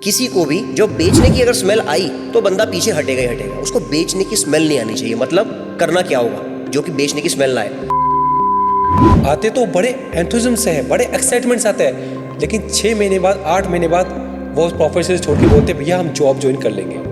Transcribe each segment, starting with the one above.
किसी को भी जो बेचने की अगर स्मेल आई तो बंदा पीछे हटेगा ही हटेगा। उसको बेचने की स्मेल नहीं आनी चाहिए। मतलब करना क्या होगा जो कि बेचने की स्मेल ना आए। आते तो बड़े एंथुजिज्म से है, बड़े एक्साइटमेंट से आते हैं, लेकिन 6 महीने बाद 8 महीने बाद वो प्रोफेशन छोड़ के बोलते भैया हम जॉब ज्वाइन कर लेंगे।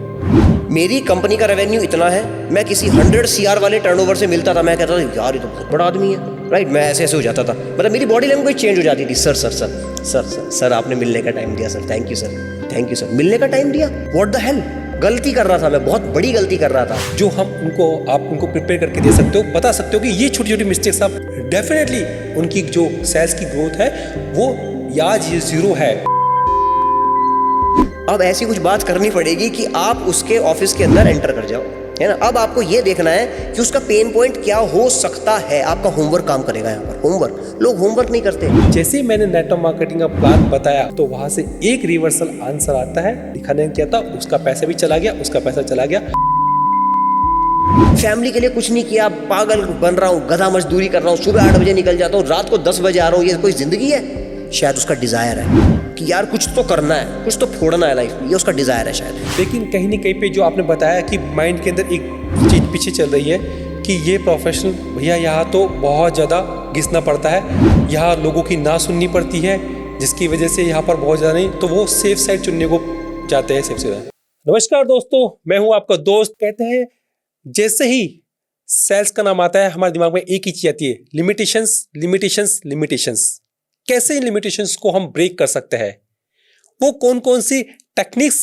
मेरी कंपनी का रेवेन्यू इतना है, मैं किसी 100 CR वाले टर्नओवर से मिलता था, मैं कहता था यार ये तो बहुत बड़ा आदमी है, राइट। मैं ऐसे ऐसे हो जाता था, मतलब मेरी बॉडी लैंग्वेज चेंज हो जाती थी। Sir sir sir sir sir sir आपने मिलने का टाइम दिया sir, thank you sir, thank you sir. मिलने का टाइम दिया, व्हाट द हेल। गलती कर रहा था मैं, बहुत बड़ी गलती कर रहा था। जो हम आप उनको प्रिपेयर करके दे सकते हो, बता सकते हो कि ये छोटी छोटी मिस्टेक्स आप डेफिनेटली उनकी जो सेल्स की ग्रोथ है वो आज ये 0 है। अब ऐसी कुछ बात करनी पड़ेगी कि आप उसके ऑफिस के अंदर एंटर कर जाओ, है ना। अब आपको ये देखना है कि उसका पेन पॉइंट क्या हो सकता है। आपका होमवर्क काम करेगा यहाँ पर। होमवर्क, लोग होमवर्क नहीं करते। जैसे ही मैंने नेटवर्क मार्केटिंग का प्लान बताया तो वहां से एक रिवर्सल आंसर आता है, दिखाने क्या था, उसका पैसा भी चला गया, उसका पैसा चला गया। फैमिली के लिए कुछ नहीं किया, पागल बन रहा हूँ, गधा मजदूरी कर रहा हूँ, सुबह 8 बजे निकल जाता हूँ, रात को 10 बजे आ रहा हूँ। ये कोई जिंदगी है? शायद उसका डिजायर है कि यार कुछ तो करना है, कुछ तो फोड़ना है लाइफ में। ये उसका डिजायर है शायद। लेकिन कहीं न कहीं पे जो आपने बताया कि माइंड के अंदर एक चीज पीछे चल रही है कि ये प्रोफेशनल भैया यहाँ तो बहुत ज़्यादा घिसना पड़ता है, यहाँ लोगों की ना सुननी पड़ती है, जिसकी वजह से यहाँ पर बहुत ज़्यादा नहीं, तो वो सेफ साइड चुनने को जाते हैं सेफ साइड। नमस्कार दोस्तों, मैं हूँ आपका दोस्त। कहते हैं जैसे ही सेल्स का नाम आता है हमारे दिमाग में एक ही चीज आती है, लिमिटेशंस लिमिटेशंस लिमिटेशंस। कैसे इन लिमिटेशंस को हम ब्रेक कर सकते हैं, वो कौन कौन सी टेक्निक्स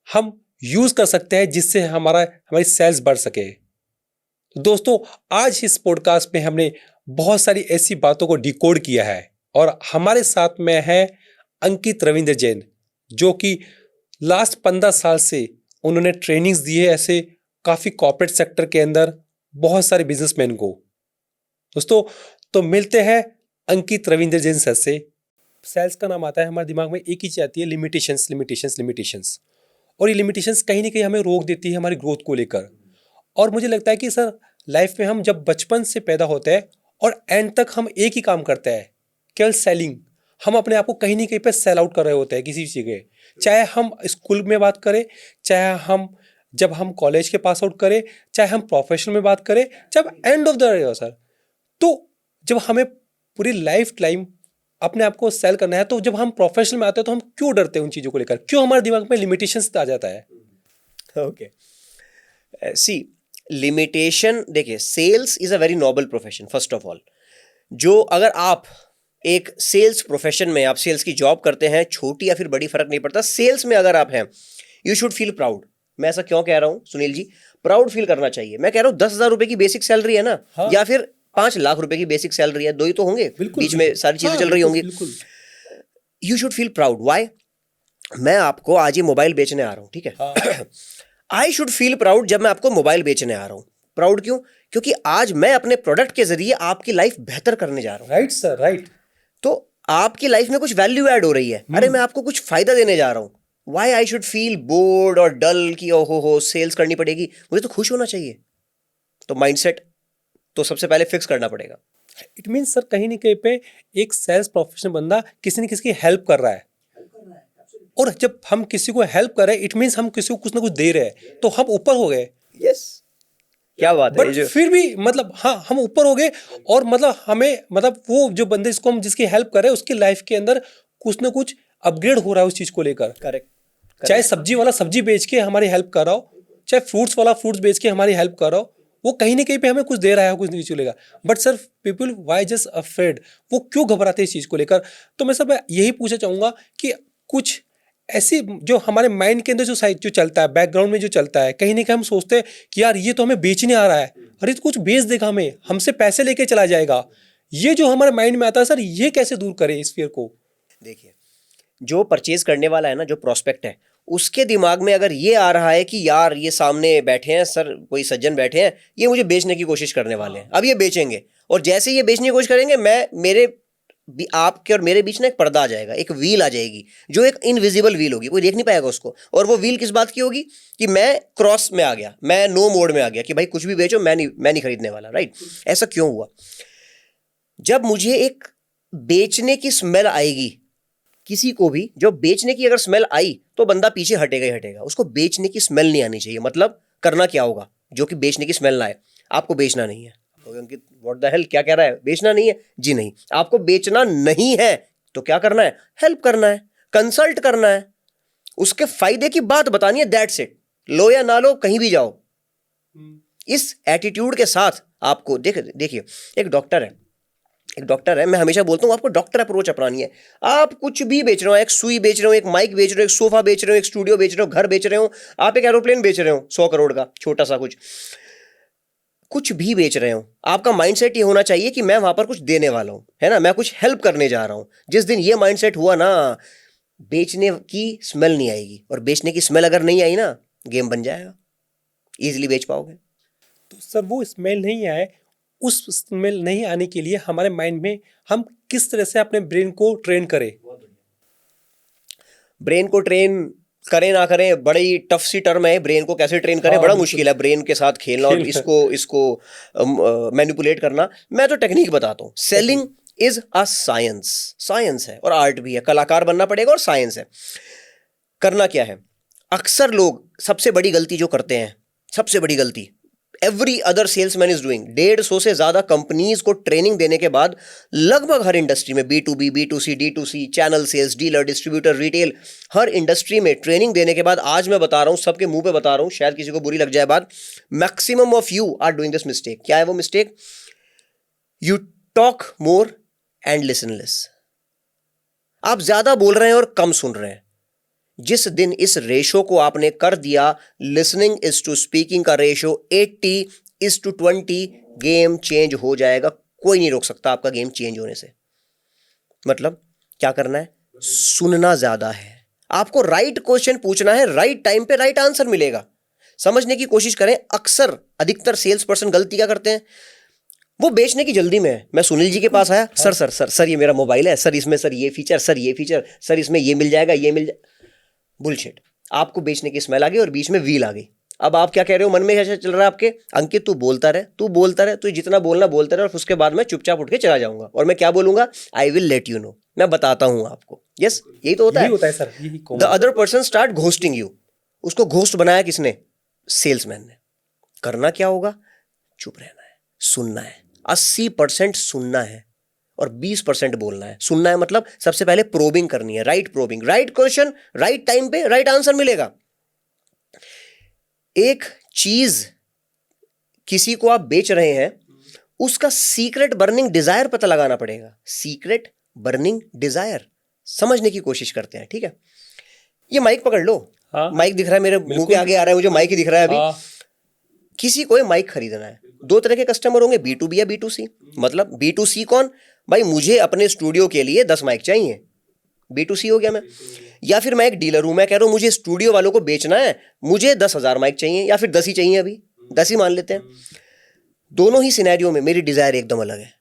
हम यूज कर सकते हैं जिससे हमारी सेल्स बढ़ सके। तो दोस्तों आज इस पॉडकास्ट में हमने बहुत सारी ऐसी बातों को डिकोड किया है और हमारे साथ में है अंकित रविंद्र जैन, जो कि लास्ट 15 साल से उन्होंने ट्रेनिंग्स दी है ऐसे काफी कॉर्पोरेट सेक्टर के अंदर बहुत सारे बिजनेसमैन को। दोस्तों तो मिलते हैं अंकित रविंद्र जैन सर से। सेल्स का नाम आता है हमारे दिमाग में एक ही चीज आती है, लिमिटेशंस लिमिटेशंस लिमिटेशंस। और ये लिमिटेशंस कहीं ना कहीं हमें रोक देती है हमारी ग्रोथ को लेकर। और मुझे लगता है कि सर लाइफ में हम जब बचपन से पैदा होते हैं और एंड तक हम एक ही काम करते हैं, केवल सेलिंग। हम अपने आप को कहीं ना कहीं पे सेल आउट कर रहे होते हैं किसी चीज़ के, चाहे हम स्कूल में बात करें, चाहे हम जब हम कॉलेज के पास आउट करें, चाहे हम प्रोफेशन में बात करें, जब एंड ऑफ द डे हो सर। तो जब हमें पूरी लाइफ टाइम अपने आप को सेल करना है, तो जब हम प्रोफेशन में आते हैं तो हम क्यों डरते हैं उन चीज़ों को लेकर, क्यों हमारे दिमाग में लिमिटेशंस आ जाता है। ओके सी लिमिटेशन, देखिए sales is a very noble profession first of all. जो अगर आप एक सेल्स प्रोफेशन में, आप सेल्स की जॉब करते हैं, छोटी या फिर बड़ी फर्क नहीं पड़ता, सेल्स में अगर आप हैं, यू शुड फील प्राउड। मैं ऐसा क्यों कह रहा हूं सुनील जी? प्राउड फील करना चाहिए। मैं कह रहा हूं 10,000 रुपए की बेसिक सैलरी है ना, हाँ। या फिर 5 लाख रुपए की बेसिक सैलरी है, दो ही तो होंगे, बीच में सारी चीजें चल रही होंगी। You should feel proud. Why? मैं आपको आज ये मोबाइल बेचने आ रहा हूं, ठीक है। आई शुड फील प्राउड जब मैं आपको मोबाइल बेचने आ रहा हूं। प्राउड क्यों? क्योंकि आज मैं अपने प्रोडक्ट के जरिए आपकी लाइफ बेहतर करने जा रहा हूं। Right sir, right. तो आपकी लाइफ में कुछ वैल्यू ऐड हो रही है। अरे मैं आपको कुछ फायदा देने जा रहा हूं। Why I should feel bored और डल कि ओ हो सेल्स करनी पड़ेगी? मुझे तो खुश होना चाहिए। तो माइंडसेट तो सबसे पहले फिक्स करना पड़ेगा। इट मीन्स सर कहीं ना कहीं पे एक सेल्स प्रोफेशनल बंदा किसी न किसी की हेल्प कर रहा है, और जब हम किसी को हेल्प कर रहे हैं इट मीन्स हम किसी को कुछ ना कुछ दे रहे हैं, तो हम ऊपर हो गए। यस, क्या बात है। बट फिर भी मतलब हाँ हम ऊपर हो गए, और मतलब हमें मतलब वो जो बंदे जिसको हम जिसकी हेल्प कर रहे हैं उसकी लाइफ के अंदर कुछ ना कुछ अपग्रेड हो रहा है उस चीज को लेकर। करेक्ट। चाहे सब्जी वाला सब्जी बेच के हमारी हेल्प कर रहा हो, चाहे फ्रूट्स वाला फ्रूट्स बेच के हमारी हेल्प कर रहा हो, वो कहीं ना कहीं पे हमें कुछ दे रहा है, कुछ नहीं चलेगा। But sir people why just afraid, वो क्यों घबराते हैं इस चीज को लेकर? तो मैं सब यही पूछना चाहूंगा कि कुछ ऐसी जो हमारे माइंड के अंदर जो साइड जो चलता है, बैकग्राउंड में जो चलता है, कहीं ना कहीं हम सोचते हैं कि यार ये तो हमें बेचने आ रहा है, अरे तो कुछ बेच देगा, हमें हमसे पैसे लेके चला जाएगा। ये जो हमारे माइंड में आता है सर, ये कैसे दूर करें इस फियर को? देखिए, जो परचेज करने वाला है ना, जो प्रोस्पेक्ट है, उसके दिमाग में अगर ये आ रहा है कि यार ये सामने बैठे हैं सर, कोई सज्जन बैठे हैं, ये मुझे बेचने की कोशिश करने वाले हैं, अब ये बेचेंगे, और जैसे ये बेचने की कोशिश करेंगे, मेरे आपके और मेरे बीच ना एक पर्दा आ जाएगा, एक व्हील आ जाएगी, जो एक इनविजिबल व्हील होगी, कोई देख नहीं पाएगा उसको। और वो व्हील किस बात की होगी? कि मैं क्रॉस में आ गया, मैं नो मोड में आ गया कि भाई कुछ भी बेचो, मैं नहीं खरीदने वाला। राइट? ऐसा क्यों हुआ? जब मुझे एक बेचने की स्मेल आएगी किसी को भी जो बेचने की अगर स्मेल आई तो बंदा पीछे हटेगा ही हटेगा, उसको बेचने की स्मेल नहीं आनी चाहिए। मतलब करना क्या होगा जो कि बेचने की स्मेल ना आए? आपको बेचना नहीं है। तो अंकित व्हाट द हेल, क्या कह रहा है? बेचना नहीं है? जी नहीं, आपको बेचना नहीं है तो क्या करना है? हेल्प करना है, कंसल्ट करना है, उसके फायदे की बात बतानी है, दैट्स इट। लो या ना लो, कहीं भी जाओ, इस एटीट्यूड के साथ आपको देखिए एक डॉक्टर है, मैं हमेशा बोलता हूँ आपको डॉक्टर अप्रोच अपनानी है। आप कुछ भी बेच रहे हो, एक सुई बेच रहे हो, एक माइक बेच रहे हो, एक सोफा बेच रहे हो, एक स्टूडियो बेच रहे हो, घर बेच रहे हो, आप एक एरोप्लेन बेच रहे हो 100 करोड़ का छोटा सा कुछ भी बेच रहे हो, आपका माइंडसेट ये होना चाहिए कि मैं वहां पर कुछ देने वाला हूं, है ना, मैं कुछ हेल्प करने जा रहा हूं। जिस दिन ये माइंडसेट हुआ ना, बेचने की स्मेल नहीं आएगी, और बेचने की स्मेल अगर नहीं आई ना, गेम बन जाएगा, इजीली बेच पाओगे। तो सर वो स्मेल नहीं आए, उस स्मेल नहीं आने के लिए हमारे माइंड में हम किस तरह से अपने ब्रेन को ट्रेन करें? ब्रेन को ट्रेन करें ना करें, बड़ी टफ सी टर्म है। ब्रेन को कैसे ट्रेन करें, हाँ, बड़ा बिल्कुल। मुश्किल है ब्रेन के साथ खेलना और इसको मैनिपुलेट करना। मैं तो टेक्निक बताता हूँ। सेलिंग इज अ साइंस है और आर्ट भी है, कलाकार बनना पड़ेगा और साइंस है। करना क्या है, अक्सर लोग सबसे बड़ी गलती जो करते हैं, सबसे बड़ी गलती every other salesman is doing, 150 से ज्यादा कंपनीज को ट्रेनिंग देने के बाद, लगभग हर इंडस्ट्री में B2B, B2C, D2C, channel sales, dealer, distributor, retail, हर इंडस्ट्री में ट्रेनिंग देने के बाद, आज मैं बता रहा हूं, सबके मुंह पे बता रहा हूं, शायद किसी को बुरी लग जाए बात, maximum of you are doing this mistake. क्या है वो mistake? You talk more and listen less. आप ज्यादा बोल रहे हैं और कम सुन रहे हैं। जिस दिन इस रेशो को आपने कर दिया, लिसनिंग इज टू स्पीकिंग का रेशो 80:20, गेम चेंज हो जाएगा। कोई नहीं रोक सकता आपका गेम चेंज होने से। मतलब क्या करना है? सुनना ज्यादा है, आपको राइट क्वेश्चन पूछना है, राइट टाइम पे राइट आंसर मिलेगा। समझने की कोशिश करें। अक्सर अधिकतर सेल्स पर्सन गलती क्या करते हैं, वो बेचने की जल्दी में है। मैं सुनील जी के पास आया, सर सर सर सर ये मेरा मोबाइल है सर, इसमें सर ये फीचर, सर ये फीचर, सर इसमें ये मिल जाएगा, ये मिल जाएगा। बुलशिट। आपको बेचने की स्मेल आ गई और बीच में व्हील आ गई। अब आप क्या कह रहे हो, मन में क्या चल रहा है आपके? अंकित तू बोलता रहे, तू जितना बोलना बोलता रहे, और उसके बाद मैं चुपचाप उठ के चला जाऊंगा और मैं क्या बोलूंगा? I will let you know, मैं बताता हूं आपको। यस, यही तो होता है सर, यही the other person start ghosting you. उसको घोस्ट बनाया किसने? सेल्समैन ने। करना क्या होगा? चुप रहना है, सुनना है। 80% सुनना है और 20% बोलना है। सुनना है मतलब सबसे पहले प्रोबिंग करनी है, right probing, right question, right time पे राइट आंसर मिलेगा। एक चीज किसी को आप बेच रहे हैं, उसका सीक्रेट बर्निंग डिजायर पता लगाना पड़ेगा। सीक्रेट बर्निंग डिजायर समझने की कोशिश करते हैं, ठीक है? ये माइक पकड़ लो। हाँ, माइक दिख रहा है मेरे मुंह के आगे आ रहा है, मुझे माइक ही दिख रहा है अभी। हाँ, किसी को माइक खरीदना है, दो तरह के कस्टमर होंगे, B2B या B2C। मतलब B2C कौन? भाई मुझे अपने स्टूडियो के लिए 10 माइक चाहिए, B2C हो गया मैं। या फिर मैं एक डीलर हूं, मैं कह रहा हूं मुझे स्टूडियो वालों को बेचना है, मुझे 10,000 माइक चाहिए, या फिर 10 ही चाहिए, अभी 10 ही मान लेते हैं। दोनों ही सिनेरियो में मेरी डिजायर एकदम अलग है।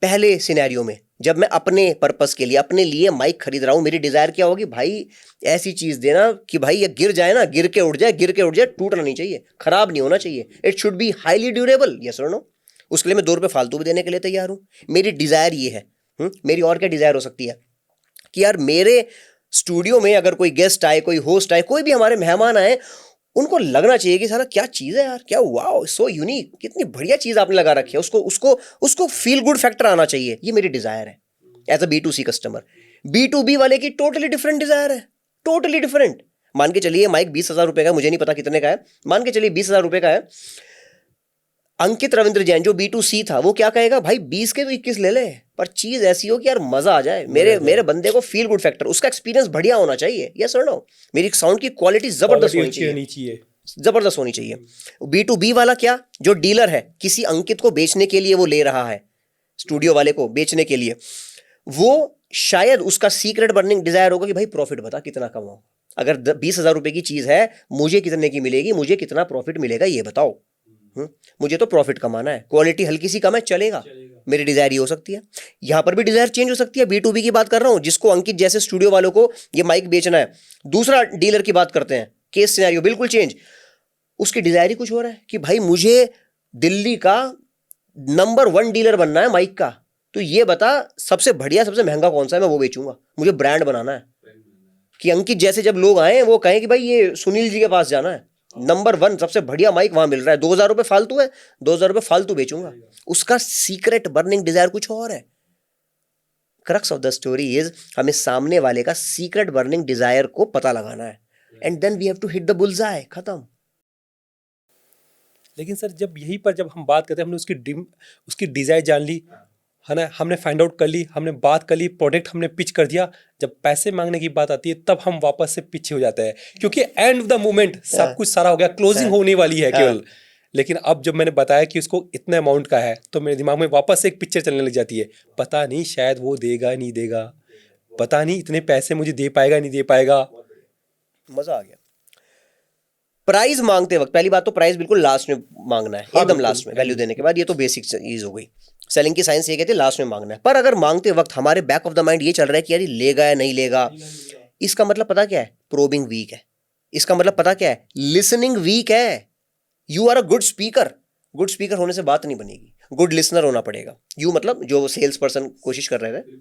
पहले सिनेरियो में जब मैं अपने पर्पस के लिए, अपने लिए माइक खरीद रहा हूं, मेरी डिजायर क्या होगी? भाई ऐसी चीज देना कि भाई ये गिर जाए ना, गिर के उड़ जाए, टूटना नहीं चाहिए, खराब नहीं होना चाहिए। It should be highly durable. Yes और नो? उसके लिए मैं 2 रुपए फालतू भी देने के लिए तैयार हूं। मेरी डिजायर ये है। मेरी और क्या डिजायर हो सकती है कि यार मेरे स्टूडियो में अगर कोई गेस्ट आए, कोई होस्ट आए, कोई भी हमारे मेहमान आए, उनको लगना चाहिए कि सारा क्या चीज है यार, क्या वाओ, सो यूनिक, कितनी बढ़िया चीज आपने लगा रखी है। उसको फील गुड फैक्टर आना चाहिए। ये मेरी डिजायर है as a B2C customer. B2B वाले की टोटली डिफरेंट डिजायर है, टोटली डिफरेंट। मान के चलिए माइक 20,000 रुपए का, मुझे नहीं पता कितने का है, मान के चलिए 20,000 रुपए का है। अंकित रविंद्र जैन जो B2C था, वो क्या कहेगा? भाई 20 के तो 21 ले ले, पर चीज ऐसी हो कि यार मजा आ जाए, मेरे बंदे को फील गुड फैक्टर, उसका एक्सपीरियंस बढ़िया होना चाहिए। यस और नो? मेरी साउंड की क्वालिटी जबरदस्त होनी चाहिए, जबरदस्त होनी चाहिए। B2B वाला क्या? जो डीलर है, किसी अंकित को बेचने के लिए वो ले रहा है, स्टूडियो वाले को बेचने के लिए, वो शायद उसका सीक्रेट बर्निंग डिजायर होगा कि भाई प्रॉफिट बता, कितना कमाऊं? अगर 20,000 रुपए की चीज है, मुझे कितने की मिलेगी, मुझे कितना प्रॉफिट मिलेगा, ये बताओ। मुझे तो प्रॉफिट कमाना है, क्वालिटी हल्की सी कम है, चलेगा। मेरी डिजायर ये हो सकती है। यहां पर भी डिजायर चेंज हो सकती है। B2B की बात कर रहा हूं, जिसको अंकित जैसे स्टूडियो वालों को ये माइक बेचना है। दूसरा डीलर की बात करते हैं, केस सिनेरियो बिल्कुल चेंज। उसकी डिजायर ही कुछ हो रहा है कि भाई मुझे दिल्ली का नंबर 1 डीलर बनना है माइक का, तो ये बता सबसे बढ़िया सबसे महंगा कौन सा है, मैं वो बेचूंगा, मुझे ब्रांड बनाना है कि अंकित जैसे जब लोग आए वो कहें कि भाई ये सुनील जी के पास जाना है, नंबर 1 सबसे बढ़िया माइक वहां मिल रहा है, 2000 रुपये फालतू है, 2000 रुपये फालतू बेचूंगा। उसका सीक्रेट बर्निंग डिजायर कुछ और है। Crux of the story is हमें सामने वाले का सीक्रेट बर्निंग डिजायर को पता लगाना है, and then we have to hit the bullseye, खत्म। लेकिन सर जब यहीं पर जब हम बात करते हैं, हमने उसकी डिजायर जान ली है ना, हमने फाइंड आउट कर ली, हमने बात कर ली, प्रोडक्ट हमने पिच कर दिया, जब पैसे मांगने की बात आती है तब हम वापस से पीछे हो जाते हैं, क्योंकि एंड ऑफ द मोमेंट सब कुछ सारा हो गया, क्लोजिंग होने वाली है केवल। लेकिन अब जब मैंने बताया कि उसको इतने अमाउंट का है, तो मेरे दिमाग में वापस से एक पिक्चर चलने लग जाती है, पता नहीं शायद वो देगा नहीं देगा, पता नहीं इतने पैसे मुझे दे पाएगा नहीं दे पाएगा। मजा आ गया। प्राइस मांगते वक्त पहली बात तो प्राइस बिल्कुल लास्ट में मांगना है, एकदम लास्ट में वैल्यू देने के बाद, ये तो बेसिक चीज हो गई। सेलिंग की साइंस ये कहती है लास्ट में मांगना है, पर अगर मांगते वक्त हमारे बैक ऑफ द माइंड ये चल रहा है कि यार लेगा या नहीं लेगा, इसका मतलब पता क्या है, प्रोबिंग वीक है। इसका मतलब पता क्या है, लिसनिंग वीक है। You are a good speaker, good speaker होने से बात नहीं बनेगी, गुड लिसनर होना पड़ेगा। यू मतलब जो सेल्स पर्सन कोशिश कर रहे थे,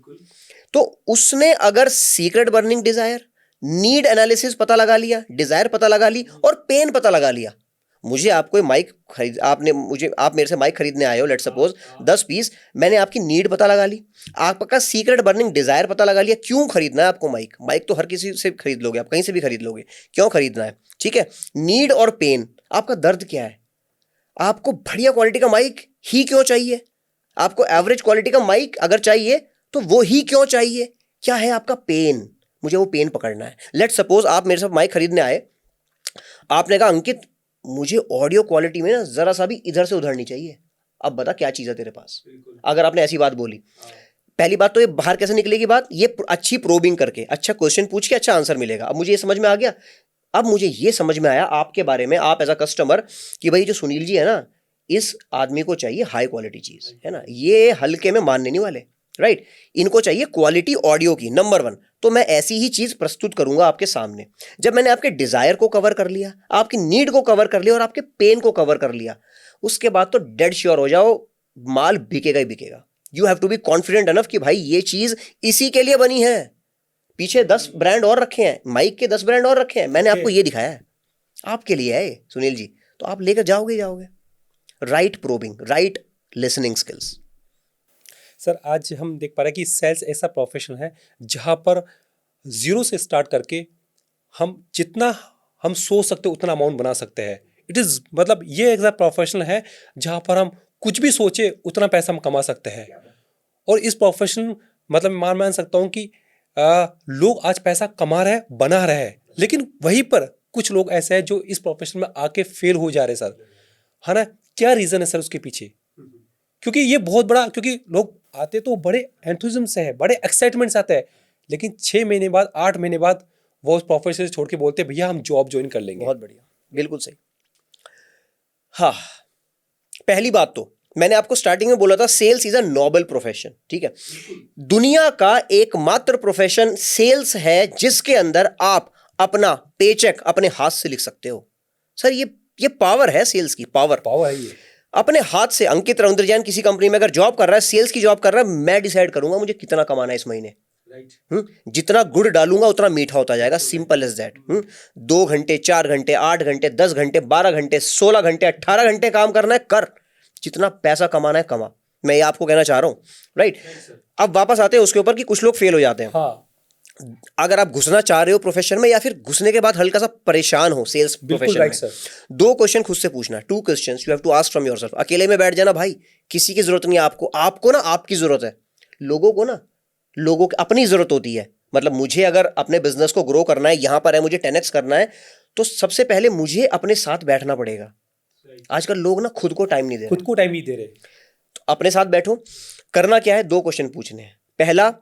तो उसने अगर secret burning desire, need analysis पता लगा लिया, डिजायर पता लगा ली और पेन पता लगा लिया। मुझे आपको माइक खरीद, आप मेरे से माइक खरीदने आए हो, लेट सपोज 10 पीस, मैंने आपकी नीड पता लगा ली, आपका सीक्रेट बर्निंग डिजायर पता लगा लिया, क्यों खरीदना है आपको माइक। माइक तो हर किसी से खरीद लोगे, आप कहीं से भी खरीद लोगे, क्यों खरीदना है, ठीक है। नीड और पेन, आपका दर्द क्या है, आपको बढ़िया क्वालिटी का माइक ही क्यों चाहिए, आपको एवरेज क्वालिटी का माइक अगर चाहिए तो वो ही क्यों चाहिए, क्या है आपका पेन, मुझे वो पेन पकड़ना है। लेट सपोज आप मेरे साथ माइक खरीदने आए, आपने कहा अंकित मुझे ऑडियो क्वालिटी में ना जरा सा भी इधर से उधर नहीं चाहिए, अब बता क्या चीज है तेरे पास। अगर आपने ऐसी बात बोली, पहली बात तो ये बाहर कैसे निकलेगी बात, ये अच्छी प्रोबिंग करके, अच्छा क्वेश्चन पूछ के अच्छा आंसर मिलेगा। अब मुझे ये समझ में आ गया, अब मुझे ये समझ में आया आपके बारे में, आप एज अ कस्टमर, कि भाई जो सुनील जी है ना, इस आदमी को चाहिए हाई क्वालिटी चीज, है ना, ये हल्के में मानने नहीं वाले, राइट। इनको चाहिए क्वालिटी ऑडियो की नंबर 1, तो मैं ऐसी ही चीज प्रस्तुत करूंगा आपके सामने। जब मैंने आपके डिजायर को कवर कर लिया, आपकी नीड को कवर कर लिया और आपके पेन को कवर कर लिया, उसके बाद तो डेड श्योर हो जाओ, माल बिकेगा ही बिकेगा। You have to be confident enough कि भाई ये चीज इसी के लिए बनी है। पीछे 10 ब्रांड और रखे हैं, माइक के 10 ब्रांड और रखे हैं, मैंने आपको ये दिखाया है, आपके लिए है सुनील जी, तो आप लेकर जाओगे जाओगे। Right probing, right listening skills. Sir आज हम देख पा रहे हैं कि सेल्स ऐसा प्रोफेशन है जहाँ पर जीरो से स्टार्ट करके हम जितना हम सोच सकते उतना अमाउंट बना सकते हैं। इट इज़ मतलब ये ऐसा प्रोफेशन है जहाँ पर हम कुछ भी सोचे उतना पैसा हम कमा सकते हैं। और इस प्रोफेशन मतलब मान सकता हूँ कि लोग आज पैसा कमा रहे हैं, बना रहे हैं, लेकिन वहीं पर कुछ लोग ऐसे हैं जो इस प्रोफेशन में आके फेल हो जा रहे हैं सर, है ना। क्या रीज़न है सर उसके पीछे? क्योंकि ये बहुत बड़ा, क्योंकि लोग आते तो बड़े एंथुजिज्म से है, बड़े एक्साइटमेंट से आते हैं, लेकिन 6 महीने बाद 8 महीने बाद वो उस प्रोफेशन छोड़ के बोलते हैं भैया हम जॉब ज्वाइन कर लेंगे। बहुत बढ़िया, बिल्कुल सही। हाँ, पहली बात तो मैंने आपको स्टार्टिंग में बोला था sales is a noble profession, ठीक है। दुनिया का एकमात्र प्रोफेशन सेल्स है जिसके अंदर आप अपना पेचेक अपने हाथ से लिख सकते हो। सर ये पावर है सेल्स की, पावर है ये। अपने हाथ से अंकित रविंद्र जैन किसी कंपनी में अगर जॉब कर रहा है, सेल्स की जॉब कर रहा है, मैं डिसाइड करूंगा मुझे कितना कमाना है इस महीने। जितना गुड़ डालूंगा उतना मीठा होता जाएगा, सिंपल एज दैट। 2 घंटे 4 घंटे 8 घंटे 10 घंटे 12 घंटे 16 घंटे 18 घंटे काम करना है, कर। जितना पैसा कमाना है कमा, मैं ये आपको कहना चाह रहा हूं, राइट। अब वापस आते हैं उसके ऊपर कि कुछ लोग फेल हो जाते हैं। हाँ। अगर आप घुसना चाह रहे हो प्रोफेशन में, या फिर घुसने के बाद हल्का सा परेशान हो सेल्स प्रोफेशन में, सर। 2 क्वेश्चन खुद से पूछना, 2 questions you have to ask from yourself. अकेले में बैठ जाना भाई, किसी की जरूरत नहीं है आपको ना आपकी जरूरत है। लोगों की अपनी जरूरत होती है। मतलब मुझे अगर अपने बिजनेस को ग्रो करना है, यहां पर है मुझे 10x करना है, तो सबसे पहले मुझे अपने साथ बैठना पड़ेगा। आजकल लोग ना खुद को टाइम नहीं दे रहे, तो अपने साथ बैठो। करना क्या है, 2 क्वेश्चन पूछने हैं। पहला,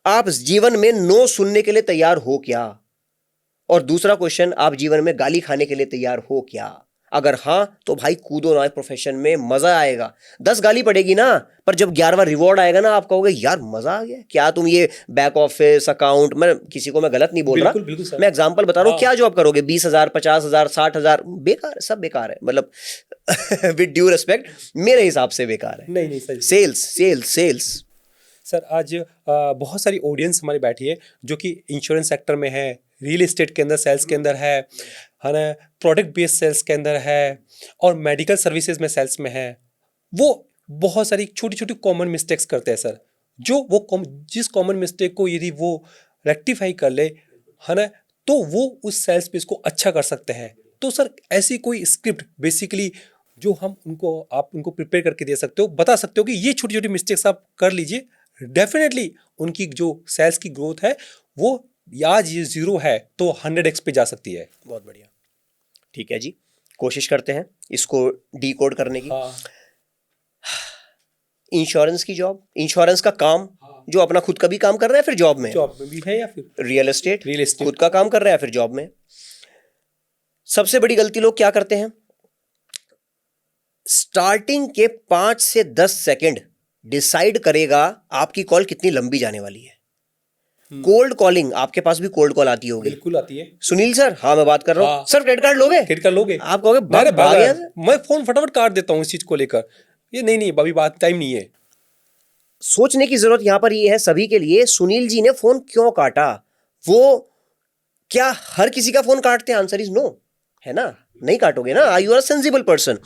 आप जीवन में नो सुनने के लिए तैयार हो क्या? और दूसरा क्वेश्चन, आप जीवन में गाली खाने के लिए तैयार हो क्या? अगर हाँ तो भाई कूदो ना प्रोफेशन में, मजा आएगा। 10 गाली पड़ेगी ना, पर जब 11वां रिवॉर्ड आएगा ना, आप कहोगे यार मजा आ गया। क्या तुम ये बैक ऑफिस अकाउंट, मैं किसी को मैं गलत नहीं बोल रहा, मैं एग्जांपल बता रहा हूँ। क्या जॉब करोगे? 20,000 50,000 60,000, बेकार है, सब बेकार है। मतलब विद ड्यू रिस्पेक्ट, मेरे हिसाब से बेकार है। नहीं सही। सेल्स सर आज बहुत सारी ऑडियंस हमारी बैठी है जो कि इंश्योरेंस सेक्टर में है, रियल एस्टेट के अंदर सेल्स के अंदर है ना, प्रोडक्ट बेस्ड सेल्स के अंदर है और मेडिकल सर्विसेज में सेल्स में है। वो बहुत सारी छोटी छोटी कॉमन मिस्टेक्स करते हैं सर, जो वो जिस कॉमन मिस्टेक को यदि वो रेक्टिफाई कर ले, है ना, तो वो उस सेल्स पेज को अच्छा कर सकते हैं। तो सर ऐसी कोई स्क्रिप्ट बेसिकली जो हम आप उनको प्रिपेयर करके दे सकते हो, बता सकते हो कि ये छोटी छोटी मिस्टेक्स आप कर लीजिए, डेफिनेटली उनकी जो सेल्स की ग्रोथ है वो आज ये 0 है तो 100x पे जा सकती है। बहुत बढ़िया, ठीक है जी, कोशिश करते हैं इसको डीकोड करने की। हाँ। इंश्योरेंस की जॉब, इंश्योरेंस का काम, जो अपना खुद का भी काम कर रहा है फिर जॉब में भी है या फिर रियल एस्टेट खुद का काम कर रहा है फिर जॉब में। सबसे बड़ी गलती लोग क्या करते हैं, स्टार्टिंग के 5 से 10 सेकंड डिसाइड करेगा आपकी कॉल कितनी लंबी जाने वाली है। कोल्ड कॉलिंग, आपके पास भी कोल्ड कॉल आती होगी। बिल्कुल आती है। सुनील सर, हाँ मैं बात कर रहा हूँ। हाँ। सर क्रेडिट कार्ड लोगे? क्रेडिट कार्ड लोगे? आप कहोगे मैं फोन फटाफट काट देता हूँ इस चीज को लेकर, ये नहीं अभी बात टाइम नहीं है। सोचने की जरूरत यहां पर ये है सभी के लिए, सुनील जी ने फोन क्यों काटा? वो क्या हर किसी का फोन काटते हैं? आंसर इज नो, है ना, नहीं काटोगे ना, you are a sensible person.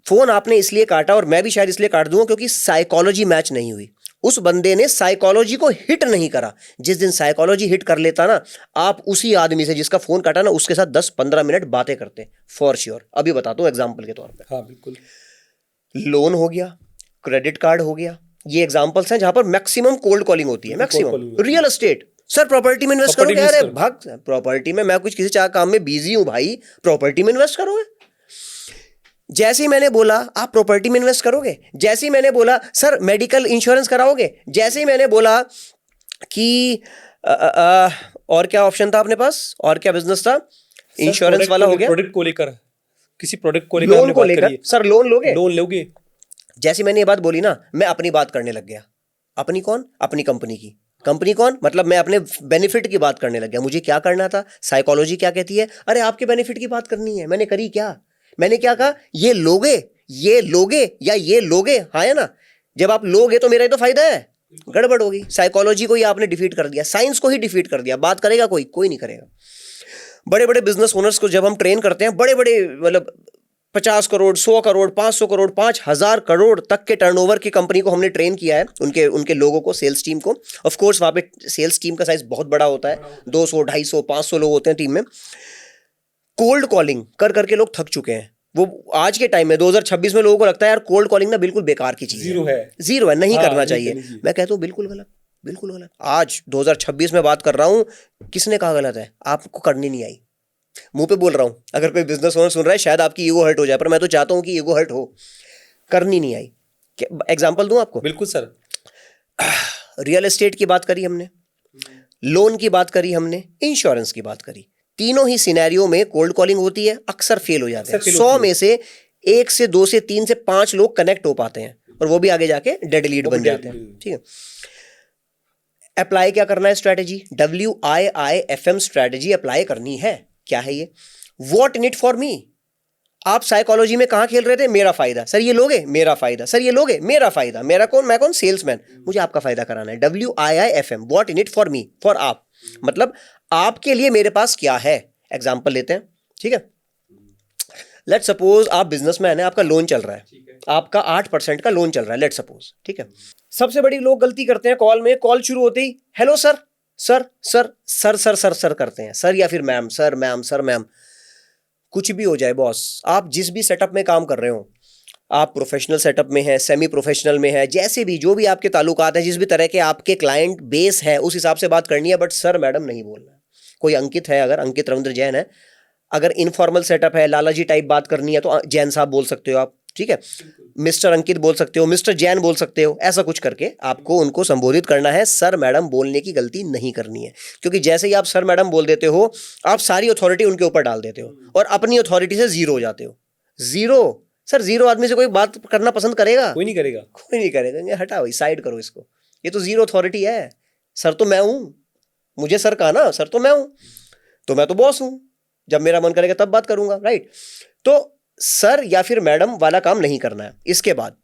Phone आपने इसलिए काटा और मैं भी शायद इसलिए काट दूंगा क्योंकि साइकोलॉजी मैच नहीं हुई। उस बंदे ने साइकोलॉजी को हिट नहीं करा। जिस दिन साइकोलॉजी हिट कर लेता ना, आप उसी आदमी से जिसका फोन काटा ना उसके साथ 10-15 मिनट बातें करते फॉर श्योर। अभी बताता हूं एग्जाम्पल के तौर पे। हाँ बिल्कुल। लोन हो गया, क्रेडिट कार्ड हो गया, ये एग्जांपल्स हैं जहां पर मैक्सिमम कोल्ड कॉलिंग होती है। Maximum real estate, sir property में इन्वेस्ट करोगे? अरे भाग, प्रॉपर्टी में मैं कुछ किसी काम में बिजी हूं भाई, प्रॉपर्टी में इन्वेस्ट करोगे? जैसे ही मैंने बोला आप प्रॉपर्टी में इन्वेस्ट करोगे, जैसे ही मैंने बोला सर मेडिकल इंश्योरेंस कराओगे, जैसे ही मैंने बोला कि और क्या ऑप्शन था अपने पास, और क्या बिजनेस था, इंश्योरेंस वाला हो गया, प्रोडक्ट को लेकर, किसी प्रोडक्ट को लेकर, लोन को लेकर, सर लोन लोगे? लोन लोगे? जैसे मैंने ये बात बोली ना, मैं अपनी बात करने लग गया। अपनी कौन? अपनी कंपनी की। कंपनी कौन? मतलब मैं अपने बेनिफिट की बात करने लग गया। मुझे क्या करना था, साइकोलॉजी क्या कहती है, अरे आपके बेनिफिट की बात करनी है। मैंने करी क्या? मैंने क्या कहा, ये लोगे, ये लोगे या ये लोगे, हाँ है ना। जब आप लोगे तो मेरा ही तो फायदा है। गड़बड़ होगी। साइकोलॉजी को ही आपने डिफीट कर दिया, साइंस को ही डिफीट कर दिया। बात करेगा कोई? कोई नहीं करेगा। बड़े बड़े बिजनेस ओनर्स को जब हम ट्रेन करते हैं, बड़े बड़े मतलब 50 करोड़, 100 करोड़, 500 करोड़, 5000 करोड़ तक के टर्नओवर की कंपनी को हमने ट्रेन किया है, उनके लोगों को, सेल्स टीम को। ऑफ कोर्स वहाँ पे सेल्स टीम का साइज बहुत बड़ा होता है, 200, 250, 500 लोग होते हैं टीम में। कोल्ड कॉलिंग कर करके लोग थक चुके हैं। वो आज के टाइम में 2026 में लोगों को लगता है यार कोल्ड कॉलिंग ना बिल्कुल बेकार की चीज है, जीरो है, नहीं करना चाहिए। मैं कहता हूँ बिल्कुल गलत, बिल्कुल गलत। आज 2026 में बात कर रहा हूँ, किसने कहा गलत है? आपको करनी नहीं आई, मुंह पे बोल रहा हूं। अगर कोई बिजनेस ओनर सुन रहा है शायद आपकी ईगो हर्ट हो जाए, पर मैं तो चाहता हूं कि ईगो हर्ट हो। करनी नहीं आई। एग्जांपल दूं आपको? बिल्कुल सर। रियल एस्टेट की बात करी हमने, लोन की बात करी हमने, इंश्योरेंस की बात करी। तीनों ही सिनेरियो में कोल्ड कॉलिंग होती है, अक्सर फेल हो जाते हैं। 100 में से 1 से 2 से 3 से 5 लोग कनेक्ट हो पाते हैं और वो भी आगे जाके डेड लीड बन जाते हैं। ठीक है, अप्लाई क्या करना है? स्ट्रैटेजी, WIIFM स्ट्रैटेजी अप्लाई करनी है। क्या है ये? वॉट इन इट फॉर मी। आप साइकोलॉजी में कहां खेल रहे थे? मेरा फायदा। सर ये लोगे? मेरा फायदा। सर ये लोगे? मेरा फायदा। मेरा कौन? मैं कौन? सेल्समैन। मुझे आपका फायदा कराना है। WIIFM, what in it for me, for आप, मतलब आपके लिए मेरे पास क्या है। एग्जाम्पल लेते हैं, ठीक है। लेट सपोज आप बिजनेसमैन है, आपका लोन चल रहा है, आपका 8% का लोन चल रहा है, लेट सपोज, ठीक है। सबसे बड़ी लोग गलती करते हैं कॉल में, कॉल शुरू होते ही hello sir, sir sir sir sir sir sir करते हैं, सर या फिर ma'am, sir ma'am, sir ma'am. कुछ भी हो जाए बॉस, आप जिस भी सेटअप में काम कर रहे हो, आप प्रोफेशनल सेटअप में है, सेमी प्रोफेशनल में है, जैसे भी जो भी आपके ताल्लुकात है, जिस भी तरह के आपके क्लाइंट बेस है, उस हिसाब से बात करनी है, बट सर मैडम नहीं बोलना। कोई अंकित है, अगर अंकित रविंद्र जैन है, अगर इनफॉर्मल सेटअप है, लाला जी टाइप बात करनी है तो जैन साहब बोल सकते हो आप, ठीक है। मिस्टर अंकित बोल सकते हो, मिस्टर जैन बोल सकते हो, ऐसा कुछ करके आपको उनको संबोधित करना है। सर मैडम बोलने की गलती नहीं करनी है, क्योंकि जैसे ही आप सर मैडम बोल देते हो, आप सारी अथॉरिटी उनके ऊपर डाल देते हो और अपनी अथॉरिटी से जीरो हो जाते हो। जीरो, सर जीरो आदमी से कोई बात करना पसंद करेगा? कोई नहीं करेगा, कोई नहीं करेगा। हटा भाई, साइड करो इसको, ये तो जीरो अथॉरिटी है। सर तो मैं हूं, मुझे सर कहा ना, सर तो मैं हूं, तो मैं तो बॉस हूं, जब मेरा मन करेगा तब बात करूंगा, राइट। तो सर या फिर मैडम वाला काम नहीं करना है। इसके बाद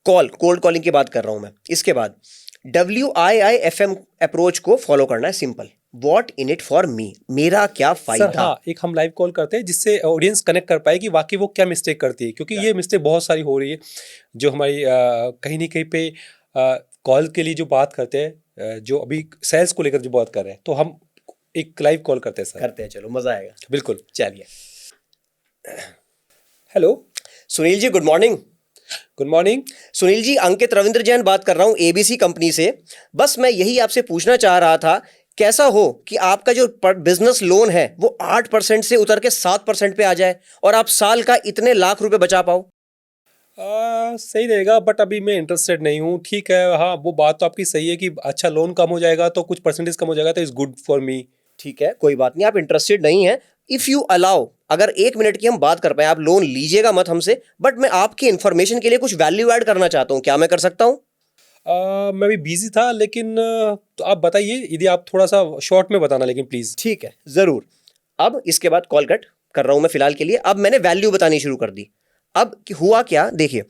कोल्ड कॉलिंग की बात कर रहा हूं मैं। इसके बाद WIIFM अप्रोच को फॉलो करना है, simple. What in it for me, मेरा क्या सर फायदा। हाँ, एक हम लाइव कॉल करते हैं जिससे ऑडियंस कनेक्ट कर पाए कि वाकई वो क्या मिस्टेक करती है, क्योंकि ये मिस्टेक बहुत सारी हो रही है जो हमारी कहीं ना कहीं पे कॉल के लिए जो बात करते हैं, जो अभी सेल्स को लेकर जो बात कर रहे हैं, तो हम एक लाइव कॉल करते हैं सर। करते हैं, चलो मजा आएगा। बिल्कुल, चलिए। Hello Sunil ji, good morning. Good morning. Sunil ji, Ankit Ravindra Jain बात कर रहा हूँ ABC कंपनी से। बस मैं यही आपसे पूछना चाह रहा था, कैसा हो कि आपका जो बिजनेस लोन है वो 8% से उतर के 7% पे आ जाए और आप साल का इतने लाख रुपए बचा पाओ। सही रहेगा, बट अभी मैं इंटरेस्टेड नहीं हूँ। ठीक है, हाँ वो बात तो आपकी सही है कि अच्छा लोन कम हो जाएगा तो कुछ परसेंटेज कम हो जाएगा तो इट्स गुड फॉर मी। ठीक है, कोई बात नहीं, आप इंटरेस्टेड नहीं है। इफ यू अलाउ, अगर 1 मिनट की हम बात कर पाए, आप लोन लीजिएगा मत हमसे, बट मैं आपकी इंफॉर्मेशन के लिए कुछ वैल्यू ऐड करना चाहता हूँ, क्या मैं कर सकता हूँ? मैं भी बिजी था, लेकिन तो आप बताइए, यदि आप थोड़ा सा शॉर्ट में बताना, लेकिन प्लीज। ठीक है, जरूर। अब इसके बाद कॉल कट कर रहा हूं मैं फिलहाल के लिए। अब मैंने वैल्यू बतानी शुरू कर दी। अब हुआ क्या, देखिए,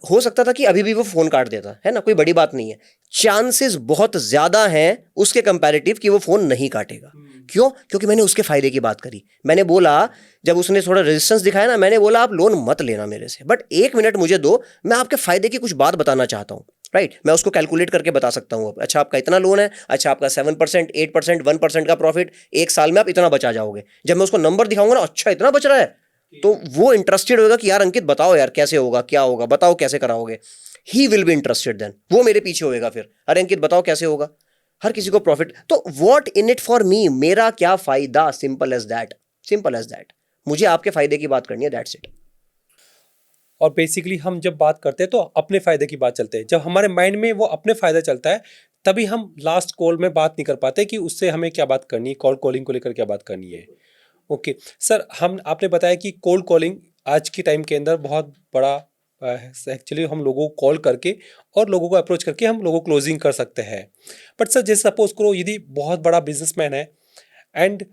हो सकता था कि अभी भी वो फोन काट देता है ना, कोई बड़ी बात नहीं है। चांसेस बहुत ज्यादा हैं उसके कंपैरेटिव कि वो फोन नहीं काटेगा। क्यों? क्योंकि मैंने उसके फायदे की बात करी। मैंने बोला, जब उसने थोड़ा रेजिस्टेंस दिखाया ना, मैंने बोला आप लोन मत लेना मेरे से, बट 1 मिनट मुझे दो, मैं आपके फायदे की कुछ बात बताना चाहता हूं। राइट, मैं उसको कैलकुलेट करके बता सकता हूं। अब अच्छा, आपका इतना लोन है, अच्छा आपका 7%, 8%, 1% का प्रॉफिट, एक साल में आप इतना बचा जाओगे। जब मैं उसको नंबर दिखाऊंगा ना, अच्छा इतना बच रहा है, तो वो इंटरेस्टेड होगा कि यार अंकित बताओ यार कैसे होगा, क्या होगा, बताओ कैसे कराओगे। He will be interested then, वो मेरे पीछे होएगा फिर, अरे अंकित बताओ कैसे होगा। हर किसी को प्रॉफिट, तो what in it for me, मेरा क्या फायदा, simple as that, simple as that. मुझे आपके फायदे की बात करनी है, दैट्स इट। और बेसिकली हम जब बात करते हैं तो अपने फायदे की बात चलते हैं। जब हमारे माइंड में वो अपने फायदा चलता है, तभी हम लास्ट कॉल में बात नहीं कर पाते कि उससे हमें क्या बात करनी है, कॉलिंग को लेकर क्या बात करनी है। ओके सर, हम आपने बताया कि कोल्ड कॉलिंग आज के टाइम के अंदर बहुत बड़ा एक्चुअली हम लोगों को कॉल करके और लोगों को अप्रोच करके हम लोगों को क्लोजिंग कर सकते हैं। बट सर, जैसे सपोज करो यदि बहुत बड़ा बिजनेसमैन है एंड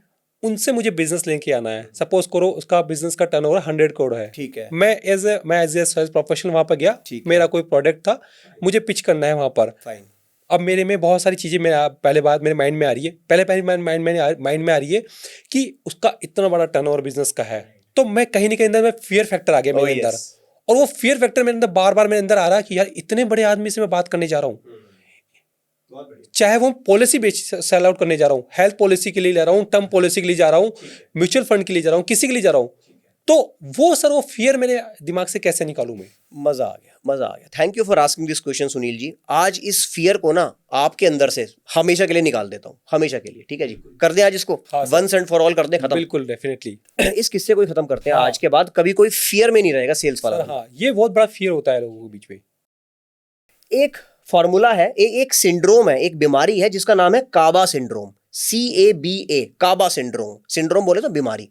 उनसे मुझे बिजनेस लेके आना है। सपोज करो उसका बिजनेस का टर्नओवर 100 करोड़ है। ठीक है। मैं एज ए सेल्स प्रोफेशनल वहां पर गया, मेरा कोई प्रोडक्ट था, मुझे पिच करना है वहां पर। फाइन। अब मेरे में बहुत सारी चीज़ें मेरा पहले बात मेरे माइंड में आ रही है, पहले माइंड में आ रही है कि उसका इतना बड़ा टर्नओवर बिजनेस का है, तो मैं कहीं ना कहीं अंदर में फियर फैक्टर आ गया मेरे अंदर। और वो फियर फैक्टर मेरे अंदर बार बार मेरे अंदर आ रहा है कि यार इतने बड़े आदमी से मैं बात करने जा रहा हूँ, चाहे वो पॉलिसी बेच सेल आउट करने जा रहा हूँ, हेल्थ पॉलिसी के लिए जा रहा हूँ, टर्म पॉलिसी के लिए जा रहा हूँ, म्यूचुअल फंड के लिए जा रहा हूँ, किसी के लिए जा रहा हूँ, तो वो सर वो फियर मेरे दिमाग से कैसे निकालूं मैं? मजा आ गया, मजा आ गया। Thank you for asking this question Sunil ji. आज इस फियर को ना आपके अंदर से हमेशा के लिए निकाल देता हूँ, हमेशा के लिए। ठीक है जी, कर दें आज इसको, वंस एंड फॉर ऑल कर दें, खत्म। बिल्कुल, डेफिनेटली। इस किस्से को ही खत्म करते हैं। आज के बाद कभी कोई फियर में नहीं रहेगा सेल्स वाला। हाँ, ये बहुत बड़ा फियर होता है लोगों के बीच में। एक फॉर्मूला है, एक सिंड्रोम है, एक बीमारी है जिसका नाम है काबा सिंड्रोम, CABA, काबा सिंड्रोम। सिंड्रोम बोले तो बीमारी।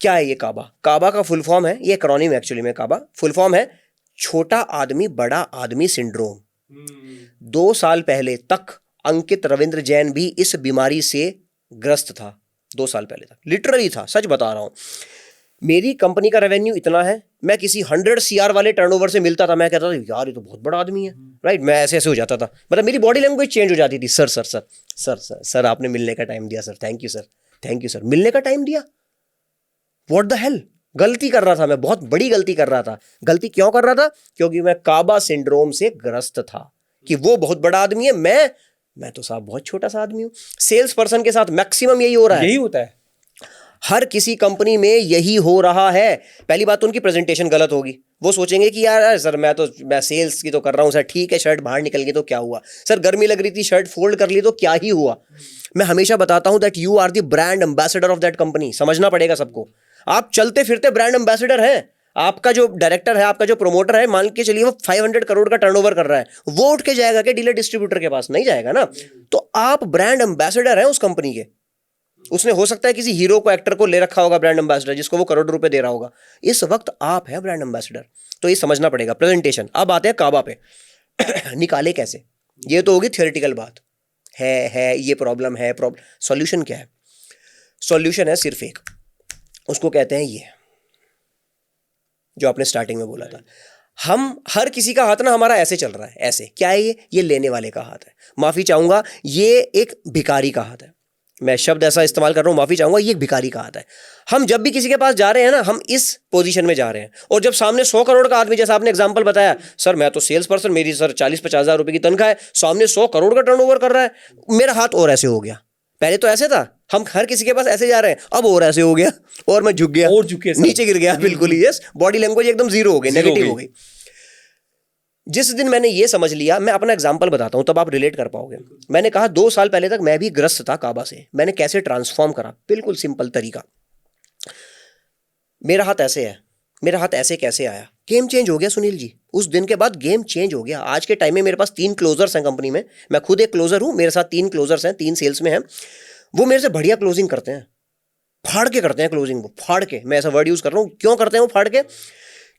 क्या है ये काबा? काबा का फुल फॉर्म है, ये एक्रोनिम एक्चुअली में, काबा फुल फॉर्म है छोटा आदमी बड़ा आदमी सिंड्रोम। 2 साल पहले तक अंकित रविंद्र जैन भी इस बीमारी से ग्रस्त था। 2 साल पहले तक, लिटरली था, सच बता रहा हूं। मेरी कंपनी का रेवेन्यू इतना है, मैं किसी 100 CR वाले टर्नओवर से मिलता था, मैं कहता था यार ये तो बहुत बड़ा आदमी है। राइट, मैं ऐसे ऐसे हो जाता था, मतलब मेरी बॉडी लैंग्वेज चेंज हो जाती थी। Sir sir sir sir sir sir आपने मिलने का टाइम दिया sir, thank you sir, thank you sir, मिलने का टाइम दिया। व्हाट द हेल, गलती कर रहा था मैं, बहुत बड़ी गलती कर रहा था। गलती क्यों कर रहा था? क्योंकि मैं काबा सिंड्रोम से ग्रस्त था कि वो बहुत बड़ा आदमी है, मैं तो साहब बहुत छोटा सा आदमी हूं। सेल्स पर्सन के साथ मैक्सिमम यही हो रहा है, यही होता है हर किसी कंपनी में यही हो रहा है। पहली बात तो उनकी प्रेजेंटेशन गलत होगी। वो सोचेंगे कि यार सर मैं सेल्स की तो कर रहा हूं सर, ठीक है शर्ट बाहर निकल गई तो क्या हुआ, सर गर्मी लग रही थी शर्ट फोल्ड कर ली तो क्या ही हुआ। मैं हमेशा बताता हूं that you are the brand ambassador of that company. समझना पड़ेगा सबको, आप चलते फिरते ब्रांड एम्बेसडर हैं। आपका जो डायरेक्टर है, आपका जो प्रोमोटर है, मान के चलिए वो 500 करोड़ का टर्नओवर कर रहा है, वो उठ के जाएगा क्या डीलर डिस्ट्रीब्यूटर के पास? नहीं जाएगा ना। तो आप ब्रांड एम्बेसडर हैं उस कंपनी के। उसने हो सकता है किसी हीरो को, एक्टर को ले रखा होगा ब्रांड एम्बेसडर, जिसको वो करोड़ रुपए दे रहा होगा। इस वक्त आप है ब्रांड एम्बेसडर, तो ये समझना पड़ेगा। प्रेजेंटेशन। अब आते हैं काबा पे। निकाले कैसे? ये तो होगी थियोरेटिकल बात, है ये प्रॉब्लम है, सॉल्यूशन क्या है? सॉल्यूशन है सिर्फ एक, उसको कहते हैं ये जो आपने स्टार्टिंग में बोला था, हम हर किसी का हाथ ना हमारा ऐसे चल रहा है, ऐसे क्या है ये लेने वाले का हाथ है। माफी चाहूंगा, ये एक भिखारी का हाथ है। मैं शब्द ऐसा इस्तेमाल कर रहा हूं, माफी चाहूंगा, ये एक भिखारी का हाथ है। हम जब भी किसी के पास जा रहे हैं ना, हम इस पोजीशन में जा रहे हैं। और जब सामने 100 करोड़ का आदमी, जैसा आपने एग्जांपल बताया, सर मैं तो सेल्स पर्सन, मेरी सर 40-50 हजार रुपए की तनख्वाह है, सामने 100 करोड़ का टर्नओवर कर रहा है, मेरा हाथ और ऐसे हो गया। पहले तो ऐसे था, हम हर किसी के पास ऐसे जा रहे हैं, अब और ऐसे हो गया, और मैं झुक गया, और झुके सर। नीचे गिर गया, बिल्कुल ही। यस, बॉडी लैंग्वेज एकदम जीरो हो गई, Zero नेगेटिव हो हो गई। जिस दिन मैंने ये समझ लिया, मैं अपना एग्जांपल बताता हूं तब आप रिलेट कर पाओगे। मैंने कहा 2 साल पहले तक मैं भी ग्रस्त था काबा से। मैंने कैसे ट्रांसफॉर्म करा, बिल्कुल सिंपल तरीका। मेरा हाथ ऐसे है, मेरा हाथ ऐसे कैसे आया, गेम चेंज हो गया सुनील जी। उस दिन के बाद गेम चेंज हो गया। आज के टाइम में मेरे पास 3 क्लोजर्स हैं कंपनी में। मैं खुद एक क्लोजर हूं, मेरे साथ 3 क्लोजर्स हैं, 3 सेल्स में हैं। वो मेरे से बढ़िया क्लोजिंग करते हैं, फाड़ के करते हैं क्लोजिंग, वो फाड़ के, मैं ऐसा वर्ड यूज कर रहा हूं। क्यों करते हैं वो फाड़ के?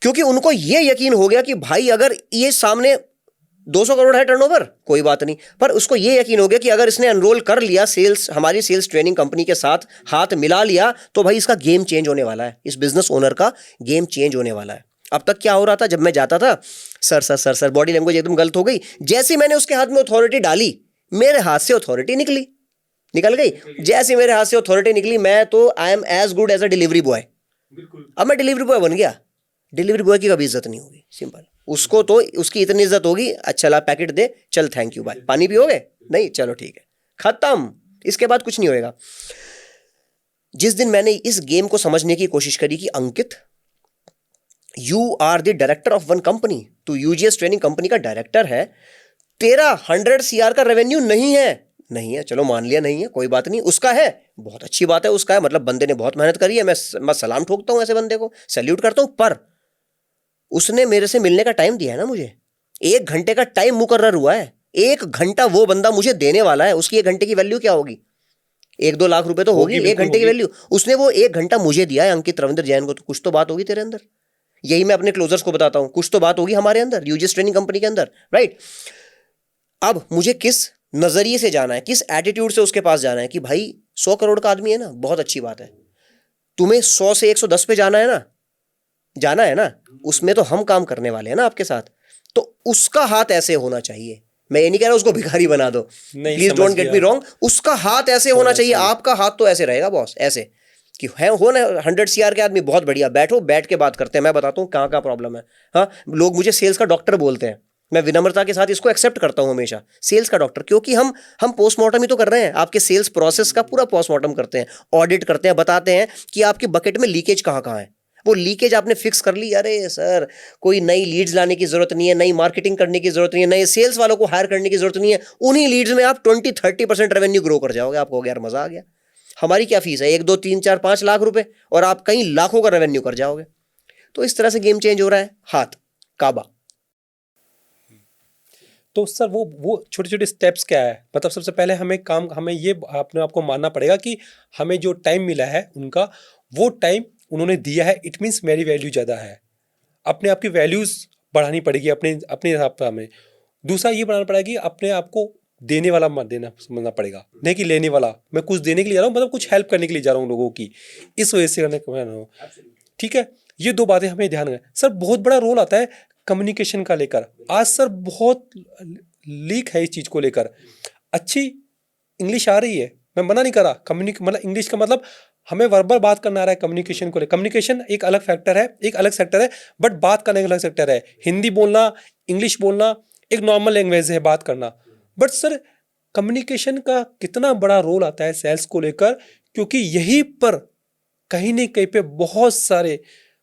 क्योंकि उनको ये यकीन हो गया कि भाई अगर ये सामने 200 करोड़ है टर्नओवर, कोई बात नहीं, पर उसको ये यकीन हो गया कि अगर इसने एनरोल कर लिया सेल्स, हमारी सेल्स ट्रेनिंग कंपनी के साथ हाथ मिला लिया, तो भाई इसका गेम चेंज होने वाला है, इस बिजनेस ओनर का गेम चेंज होने वाला है। अब तक क्या हो रहा था, जब मैं जाता था, sir sir sir sir, body language एकदम गलत हो गई। जैसे मैंने उसके हाथ में अथॉरिटी डाली, मेरे हाथ से अथॉरिटी निकल गई। जैसे मेरे हाथ से अथॉरिटी निकली, मैं तो I am as good as a delivery boy. अब मैं डिलीवरी बॉय बन गया। डिलीवरी बॉय की कभी इज्जत नहीं होगी, सिंपल। उसको तो उसकी इतनी इज्जत होगी, अच्छा ला पैकेट दे, चल थैंक यू बाय, पानी पियोगे, नहीं चलो ठीक है, खत्म, इसके बाद कुछ नहीं होएगा। जिस दिन मैंने इस गेम को समझने की कोशिश करी कि Ankit, you are the director of one company, तू यूजीएस ट्रेनिंग कंपनी का डायरेक्टर है, तेरा 100 CR का रेवेन्यू नहीं है, चलो मान लिया नहीं है, कोई बात नहीं, उसका है, बहुत अच्छी बात है, उसका है, मतलब बंदे ने बहुत मेहनत करी है, मैं सलाम ठोकता हूं ऐसे बंदे को, सैल्यूट करता हूं। पर उसने मेरे से मिलने का टाइम दिया है ना मुझे, 1 घंटे का टाइम मुकर्रर हुआ है, 1 घंटा वो बंदा मुझे देने वाला है। उसकी 1 घंटे की वैल्यू क्या होगी? 1-2 लाख रुपए तो होगी 1 घंटे की वैल्यू। उसने वो 1 घंटा मुझे दिया है, अंकित रविंद्र जैन को, तो कुछ तो बात होगी तेरे अंदर। यही मैं अपने क्लोजर्स को बताता हूं, कुछ तो बात होगी हमारे अंदर, यूजीएस ट्रेनिंग कंपनी के अंदर, राइट। अब मुझे किस नजरिए से जाना है, किस एटीट्यूड से उसके पास जाना है कि भाई 100 करोड़ का आदमी है ना, बहुत अच्छी बात है, तुम्हें 100 से 110 पे जाना है ना, उसमें तो हम काम करने वाले हैं ना आपके साथ, तो उसका हाथ ऐसे होना चाहिए। मैं ये नहीं कह रहा उसको भिखारी बना दो, please don't get me wrong, उसका हाथ ऐसे होना चाहिए। आपका हाथ तो ऐसे रहेगा बॉस, ऐसे कि है हो ना 100 CR के आदमी, बहुत बढ़िया, बैठ के बात करते हैं। मैं बताता हूँ कहाँ प्रॉब्लम है। हाँ, लोग मुझे सेल्स का डॉक्टर बोलते हैं, मैं विनम्रता के साथ इसको एक्सेप्ट करता हूं हमेशा, सेल्स का डॉक्टर, क्योंकि हम पोस्टमार्टम ही तो कर रहे हैं, आपके सेल्स प्रोसेस का पूरा पोस्टमार्टम करते हैं, ऑडिट करते हैं, बताते हैं कि आपके बकेट में लीकेज कहाँ है। वो लीकेज आपने फिक्स कर ली, अरे सर कोई नई लीड्स लाने की जरूरत नहीं है, नई मार्केटिंग करने की जरूरत नहीं है, नए सेल्स वालों को हायर करने की जरूरत नहीं है, उन्हीं लीड्स में आप 20-30% रेवेन्यू ग्रो कर जाओगे। आपको यार मजा आ गया, हमारी क्या फीस है, 1, 2, 3, 4, 5 लाख रुपए, और आप कई लाखों का रेवेन्यू कर जाओगे। तो इस तरह से गेम चेंज हो रहा है हाथ, काबा। तो सर वो छोटे छोटे स्टेप्स क्या है, मतलब सबसे पहले हमें ये अपने आप को मानना पड़ेगा कि हमें जो टाइम मिला है उनका, वो टाइम उन्होंने दिया है, इट मीन्स मेरी वैल्यू ज़्यादा है। अपने आप की वैल्यूज़ बढ़ानी पड़ेगी अपने हिसाब से हमें। दूसरा ये बढ़ाना पड़ेगा कि अपने आप को देने वाला मत देना समझना पड़ेगा, नहीं कि लेने वाला। मैं कुछ देने के लिए जा रहा हूँ, मतलब कुछ हेल्प करने के लिए जा रहा हूँ लोगों की, इस वजह से करने। ठीक है, ये 2 बातें हमें ध्यान रखें। सर बहुत बड़ा रोल आता है कम्युनिकेशन का लेकर। आज सर बहुत लीक है इस चीज़ को लेकर। अच्छी इंग्लिश आ रही है, मैं मना नहीं कर रहा, मतलब इंग्लिश का मतलब हमें वर्बल बात करना आ रहा है, कम्युनिकेशन को लेकर। कम्युनिकेशन एक अलग फैक्टर है, एक अलग सेक्टर है, बट बात करने का अलग सेक्टर है। हिंदी बोलना, इंग्लिश बोलना एक नॉर्मल लैंग्वेज है, बात करना। बट सर कम्युनिकेशन का कितना बड़ा रोल आता है सेल्स को लेकर, क्योंकि यहीं पर कहीं न कहीं पे बहुत सारे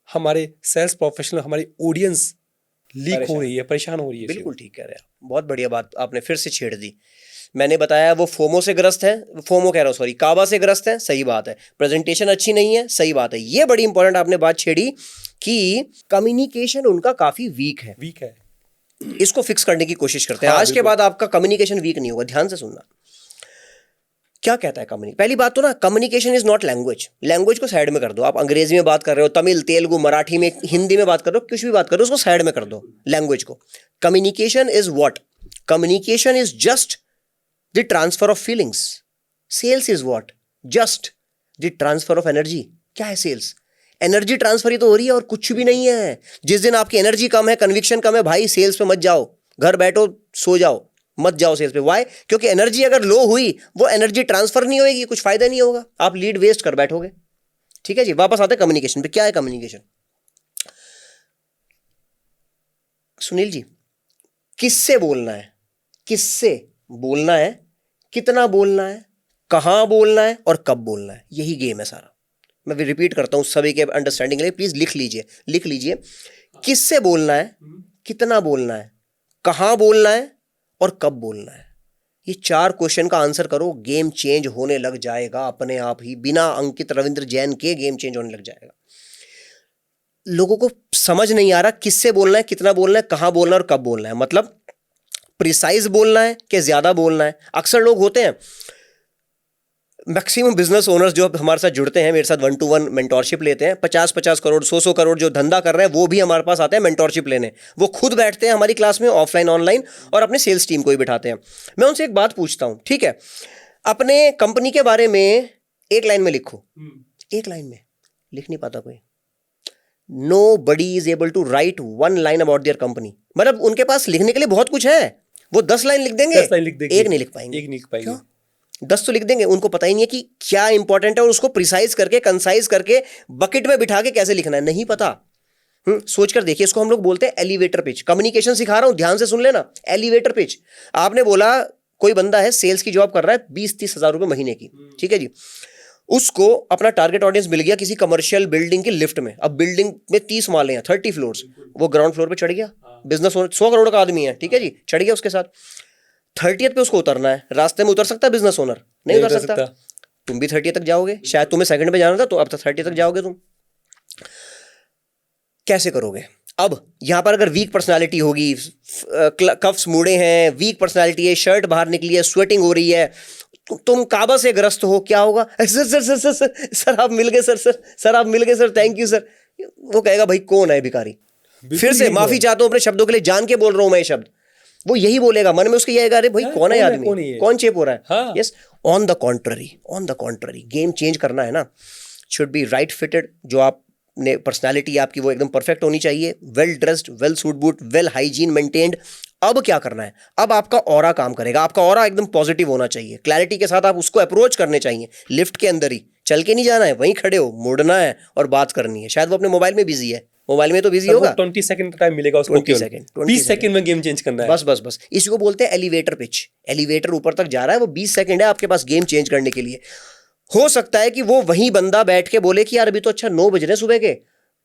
हमारे सेल्स प्रोफेशनल, हमारी ऑडियंस लीक हो रही है, परेशान हो रही है। बिल्कुल ठीक कह रहे हैं आप, बहुत बढ़िया बात आपने फिर से छेड़ दी। मैंने बताया वो फोमो से ग्रस्त है, फोमो कह रहा हूँ सॉरी, काबा से ग्रस्त है, सही बात है। प्रेजेंटेशन अच्छी नहीं है, सही बात है। ये बड़ी इंपॉर्टेंट आपने बात छेड़ी कि कम्युनिकेशन उनका काफी वीक है। इसको फिक्स करने की कोशिश करते हैं। आज के बाद आपका कम्युनिकेशन वीक नहीं होगा, ध्यान से सुनना। क्या कहता है कम्युनिकेशन? पहली बात तो ना, communication is not language. Language को साइड में कर दो। आप अंग्रेजी में बात कर रहे हो, तमिल, तेलुगु, मराठी में, हिंदी में बात कर रहे हो, कुछ भी बात कर रहे हो, उसको साइड में कर दो, लैंग्वेज को। Communication is what? Communication is just the transfer of feelings. Sales is what? Just the transfer of energy. क्या है सेल्स? एनर्जी ट्रांसफर ही तो हो रही है और कुछ भी नहीं है। जिस दिन आपकी एनर्जी कम है, कन्विक्शन कम है, भाई सेल्स पे मत जाओ, घर बैठो, सो जाओ, मत जाओ सेल्स पे। वाई? क्योंकि एनर्जी अगर लो हुई, वो एनर्जी ट्रांसफर नहीं होगी, कुछ फायदा नहीं होगा, आप लीड वेस्ट कर बैठोगे। ठीक है जी, वापस आते हैं कम्युनिकेशन पे। क्या है कम्युनिकेशन? सुनील जी, किससे बोलना है, किससे बोलना है, कितना बोलना है, कहां बोलना है और कब बोलना है, यही गेम है सारा। मैं रिपीट करता हूं सभी के अंडरस्टैंडिंग के लिए, प्लीज लिख लीजिए, लिख लीजिए। किससे बोलना है, कितना बोलना है, कहां बोलना है और कब बोलना है। ये 4 क्वेश्चन का आंसर करो, गेम चेंज होने लग जाएगा अपने आप ही, बिना अंकित रविंद्र जैन के गेम चेंज होने लग जाएगा। लोगों को समझ नहीं आ रहा किससे बोलना है, कितना बोलना है, कहां बोलना है और कब बोलना है। मतलब प्रिसाइज बोलना है कि ज्यादा बोलना है। अक्सर लोग होते हैं, मैक्सिमम बिजनेस ओनर्स जो हमारे साथ जुड़ते हैं, मेरे साथ 1-to-1 मेंटोरशिप लेते हैं, 50-50 करोड़ 100-100 करोड़ जो धंधा कर रहे हैं, वो भी हमारे पास आते हैं मेंटोरशिप लेने। वो खुद बैठते हैं हमारी क्लास में, ऑफलाइन ऑनलाइन, और अपने सेल्स टीम को भी बिठाते हैं। मैं उनसे एक बात पूछता हूं, ठीक है, अपने कंपनी के बारे में एक लाइन में लिखो। एक लाइन में लिख नहीं पाता कोई। Nobody is able to write one line about their company। मतलब उनके पास लिखने के लिए बहुत कुछ है, वो 10 लाइन लिख देंगे, 10 लाइन लिख देंगे, एक नहीं लिख पाएंगे। एक नहीं लिख पाएंगे। क्यों? 10 तो लिख देंगे, उनको पता ही नहीं है कि क्या इंपॉर्टेंट है और उसको प्रिसाइज करके, कंसाइज करके, बकेट में बिठा के कैसे लिखना है, नहीं पता। सोच कर देखिए, इसको हम लोग बोलते हैं एलिवेटर पिच। कम्युनिकेशन सिखा रहा हूं, ध्यान से सुन लेना। एलिवेटर पिच, आपने बोला कोई बंदा है, सेल्स की जॉब कर रहा है, 20-30 हजार रुपए महीने की, ठीक है जी। उसको अपना टारगेट ऑडियंस मिल गया किसी कमर्शियल बिल्डिंग की लिफ्ट में। अब बिल्डिंग में 30 माले हैं, 30 फ्लोर्स, वो ग्राउंड फ्लोर पे चढ़ गया। बिजनेस 100 करोड़ का आदमी है, ठीक है जी, चढ़ गया उसके साथ। 30th पे उसको उतरना है। रास्ते में उतर सकता है बिजनेस ओनर? नहीं उतर सकता। तुम भी 30th तक जाओगे, शायद तुम्हें सेकंड पे जाना था, तो अब तक 30th तक जाओगे तुम। कैसे करोगे? अब यहां पर अगर वीक पर्सनालिटी होगी, कफ्स मुड़े हैं, वीक पर्सनालिटी है, शर्ट बाहर निकली है, स्वेटिंग हो रही है, तुम काबा से ग्रस्त हो, क्या होगा? Sir sir sir sir sir sir आप मिल गए सर, सर आप मिल गए सर, थैंक यू सर। वो कहेगा भाई कौन है भिखारी? फिर से माफी चाहता हूं अपने शब्दों के लिए, जान के बोल रहा हूं मैं ये शब्द। वो यही बोलेगा मन में, उसके ये आएगा, अरे भाई कौन है आदमी, कौन चेप हो रहा है? Yes, on the contrary, game change करना है ना, शुड बी राइट फिटेड। जो आपने पर्सनालिटी आपकी वो एकदम परफेक्ट होनी चाहिए, well dressed, well suit boot, well hygiene maintained. अब क्या करना है? अब आपका ऑरा काम करेगा। आपका ऑरा एकदम पॉजिटिव होना चाहिए, क्लैरिटी के साथ आप उसको अप्रोच करने चाहिए। लिफ्ट के अंदर ही, चल के नहीं जाना है, वहीं खड़े हो, मुड़ना है और बात करनी है। शायद वो अपने मोबाइल में बिजी है, मोबाइल में तो बिजी होगा। 20 सेकंड का टाइम मिलेगा उसको, 20 सेकंड, 20 सेकंड में गेम चेंज करना है। बस इसी को बोलते हैं एलिवेटर पिच। एलिवेटर ऊपर तक जा रहा है, वो 20 सेकंड है आपके पास गेम चेंज करने के लिए। हो सकता है कि वो वही बंदा बैठ के बोले कि यार अभी तो अच्छा 9 बज रहे सुबह के,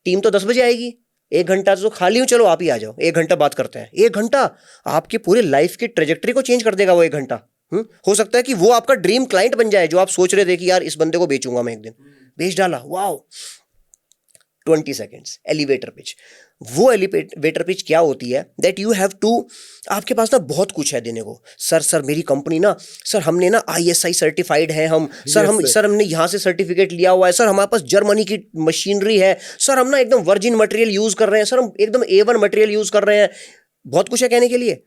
टीम तो 10 बजे आएगी, 1 घंटा तो खाली हूं, चलो आप ही आ जाओ, 1 घंटा बात करते हैं। 1 घंटा आपके पूरे लाइफ की ट्रेजेक्टरी को चेंज कर देगा वो 1 घंटा। हो सकता है कि वो आपका ड्रीम क्लाइंट बन जाए, जो आप सोच रहे थे कि यार इस बंदे को बेचूंगा मैं एक दिन, बेच डाला, वाओ। 20 seconds elevator pitch. वो एलिवेटर पिच क्या होती है? दैट यू हैव टू, आपके पास ना बहुत कुछ है देने को। सर मेरी कंपनी ना, सर हमने ना ISI सर्टिफाइड है हम, सर हमने यहाँ से सर्टिफिकेट लिया हुआ है, सर हमारे पास जर्मनी की मशीनरी है, सर हम ना एकदम वर्जिन मटेरियल यूज कर रहे हैं, सर हम एकदम A1 मटेरियल यूज कर रहे हैं। बहुत कुछ है कहने के लिए।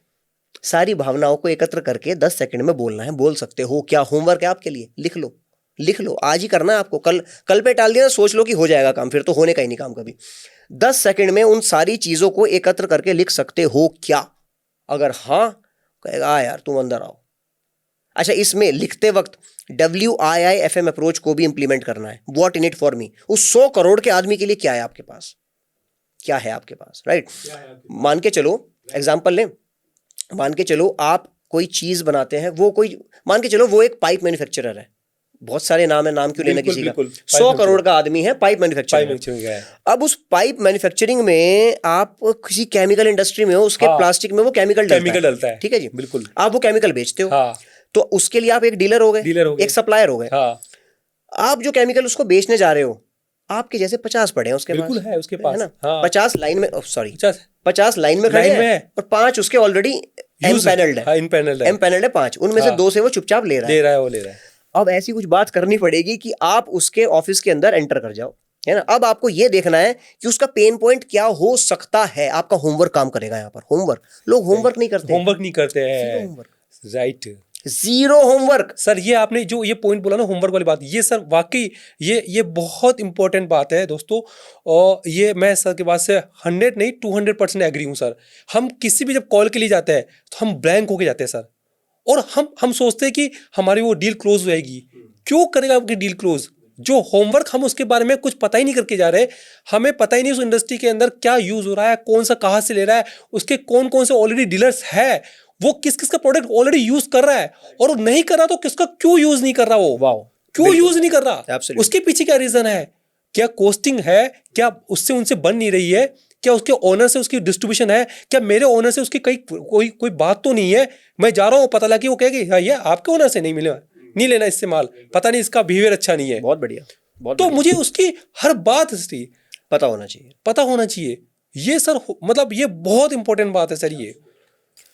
सारी भावनाओं को एकत्र करके 10 सेकंड में बोलना है। बोल सकते हो। क्या होमवर्क है आपके लिए? लिख लो, आज ही करना है आपको। कल पे टाल दिया, सोच लो कि हो जाएगा काम, फिर तो होने का ही नहीं काम कभी। 10 सेकंड में उन सारी चीजों को एकत्र करके लिख सकते हो क्या? अगर हाँ, कहेगा यार तुम अंदर आओ। अच्छा, इसमें लिखते वक्त WIIFM अप्रोच को भी इंप्लीमेंट करना है। व्हाट इन इट फॉर मी। उस 100 करोड़ के आदमी के लिए क्या है आपके पास, क्या है आपके पास, राइट? मान के चलो, एग्जाम्पल लें, मान के चलो आप कोई चीज बनाते हैं, वो कोई, मान के चलो वो एक पाइप मैन्युफैक्चरर है। बहुत सारे नाम है, नाम क्यों लेना किसी का? 100 करोड़ का आदमी है, पाइप मैन्युफैक्चरिंग है। अब उस पाइप मैन्युफैक्चरिंग में आप किसी केमिकल इंडस्ट्री में हो, उसके प्लास्टिक में वो केमिकल डलता है, ठीक है जी, बिल्कुल। आप वो केमिकल बेचते हो, तो उसके लिए आप एक डीलर हो गए, एक सप्लायर हो गए। आप जो केमिकल उसको बेचने जा रहे हो, आपके जैसे 50 पड़े हैं उसके पास, है उसके पास, है ना? 50 लाइन में, सॉरी 50 लाइन में खड़े हैं और 5 उसके ऑलरेडी एम्पैनल्ड है 5, उनमें से 2 से वो चुपचाप ले रहा है। अब ऐसी कुछ बात करनी पड़ेगी कि आप उसके ऑफिस के अंदर एंटर कर जाओ, है ना? अब आपको ये देखना है कि उसका पेन पॉइंट क्या हो सकता है। आपका होमवर्क काम करेगा यहाँ पर। होमवर्क, लोग होमवर्क नहीं करते हैं, राइट। Zero homework. सर ये आपने जो ये पॉइंट बोला ना होमवर्क वाली बात, ये सर वाकई ये बहुत इंपॉर्टेंट बात है दोस्तों। और ये मैं सर के बात से 100 नहीं 200% एग्री हूँ सर। हम किसी भी जब कॉल के लिए जाते हैं तो हम ब्लैंक होके जाते हैं सर, और हम सोचते हैं कि हमारी वो डील क्लोज हो जाएगी। क्यों करेगा आपकी डील क्लोज? जो होमवर्क हम उसके बारे में कुछ पता ही नहीं करके जा रहे, हमें पता ही नहीं उस इंडस्ट्री के अंदर क्या यूज हो रहा है, कौन सा कहाँ से ले रहा है, उसके कौन कौन से ऑलरेडी डीलर्स है, वो किस किस का प्रोडक्ट ऑलरेडी यूज कर रहा है, और वो नहीं कर रहा तो किसका क्यों यूज नहीं कर रहा, वो वाओ क्यों यूज नहीं कर रहा, Absolutely. उसके पीछे क्या रीजन है, क्या कॉस्टिंग है, क्या उससे उनसे बन नहीं रही है, क्या उसके ओनर से उसकी डिस्ट्रीब्यूशन है, क्या मेरे ओनर से उसकी कोई बात तो नहीं है। मैं जा रहा हूँ, पता लगा कि वो कहेगी हाँ ये आपके ओनर से नहीं मिला, नहीं लेना इससे माल, पता नहीं इसका बिहेवियर अच्छा नहीं है। बहुत बढ़िया, बहुत तो बढ़िया। मुझे उसकी हर बात पता होना चाहिए, पता होना चाहिए। ये सर मतलब ये बहुत इंपॉर्टेंट बात है सर ये।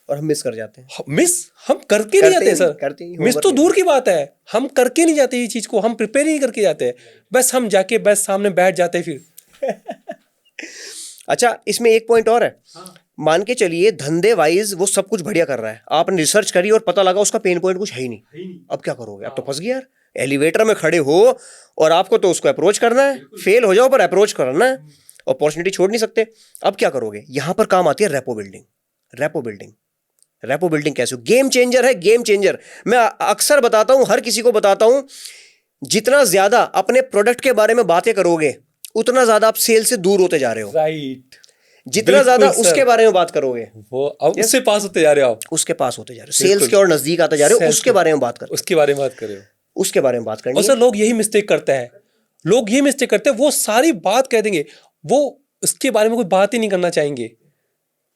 और हम मिस कर जाते हैं। मिस हम करके नहीं जाते सर, करते ही मिस तो दूर की बात है, हम करके नहीं जाते ये चीज को, हम प्रिपेयर नहीं करके जाते हैं, बस हम जाके बस सामने बैठ जाते हैं फिर। अच्छा, इसमें एक पॉइंट और है। मान के चलिए धंधे वाइज वो सब कुछ बढ़िया कर रहा है, आपने रिसर्च करी और पता लगा उसका पेन पॉइंट कुछ है ही नहीं, अब क्या करोगे? अब तो फंस गया यार। एलिवेटर में खड़े हो और आपको तो उसको अप्रोच करना है, फेल हो जाओ पर अप्रोच करना है, अपॉर्चुनिटी छोड़ नहीं सकते। अब क्या करोगे? यहां पर काम आती है rapport building. Rapport building, rapport building कैसे हो? गेम चेंजर है, गेम चेंजर। मैं अक्सर बताता हूं, हर किसी को बताता हूं, जितना ज्यादा अपने प्रोडक्ट के बारे में बातें करोगे उतना ज्यादा आप सेल से दूर होते जा रहे हो। राइट, जितना ज्यादा उसके बारे में बात करोगे वो अब उससे पास होते जा रहे हो आप, उसके पास होते जा रहे हो, सेल्स के और नजदीक आते जा रहे हो, उसके बारे में बात करो, उसके बारे में बात करें, उसके बारे में बात करनी और सर लोग यही मिस्टेक करते हैं, लोग ये मिस्टेक करते हैं, वो सारी बात कह देंगे, वो उसके बारे में कोई बात ही नहीं करना चाहेंगे।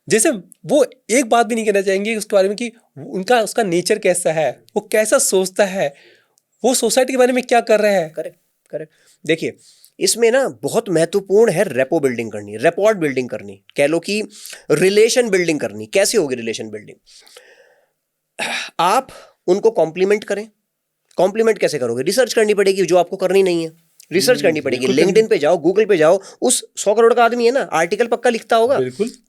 जैसे वो एक बात भी नहीं कहना चाहेंगे उसके बारे में कि उनका उसका नेचर कैसा है, वो कैसा सोचता है, वो सोसाइटी के बारे में क्या कर रहे हैं। Correct, correct. देखिए इसमें ना बहुत महत्वपूर्ण है रेपो बिल्डिंग करनी, रेपॉर्ट बिल्डिंग करनी, कह लो कि रिलेशन बिल्डिंग करनी। कैसे होगी रिलेशन बिल्डिंग? आप उनको कॉम्प्लीमेंट करें। कॉम्प्लीमेंट कैसे करोगे? रिसर्च करनी पड़ेगी, जो आपको करनी नहीं है, रिसर्च करनी पड़ेगी। लिंक्डइन पे जाओ, गूगल पे जाओ, उस 100 करोड़ का आदमी है ना, आर्टिकल पक्का लिखता होगा,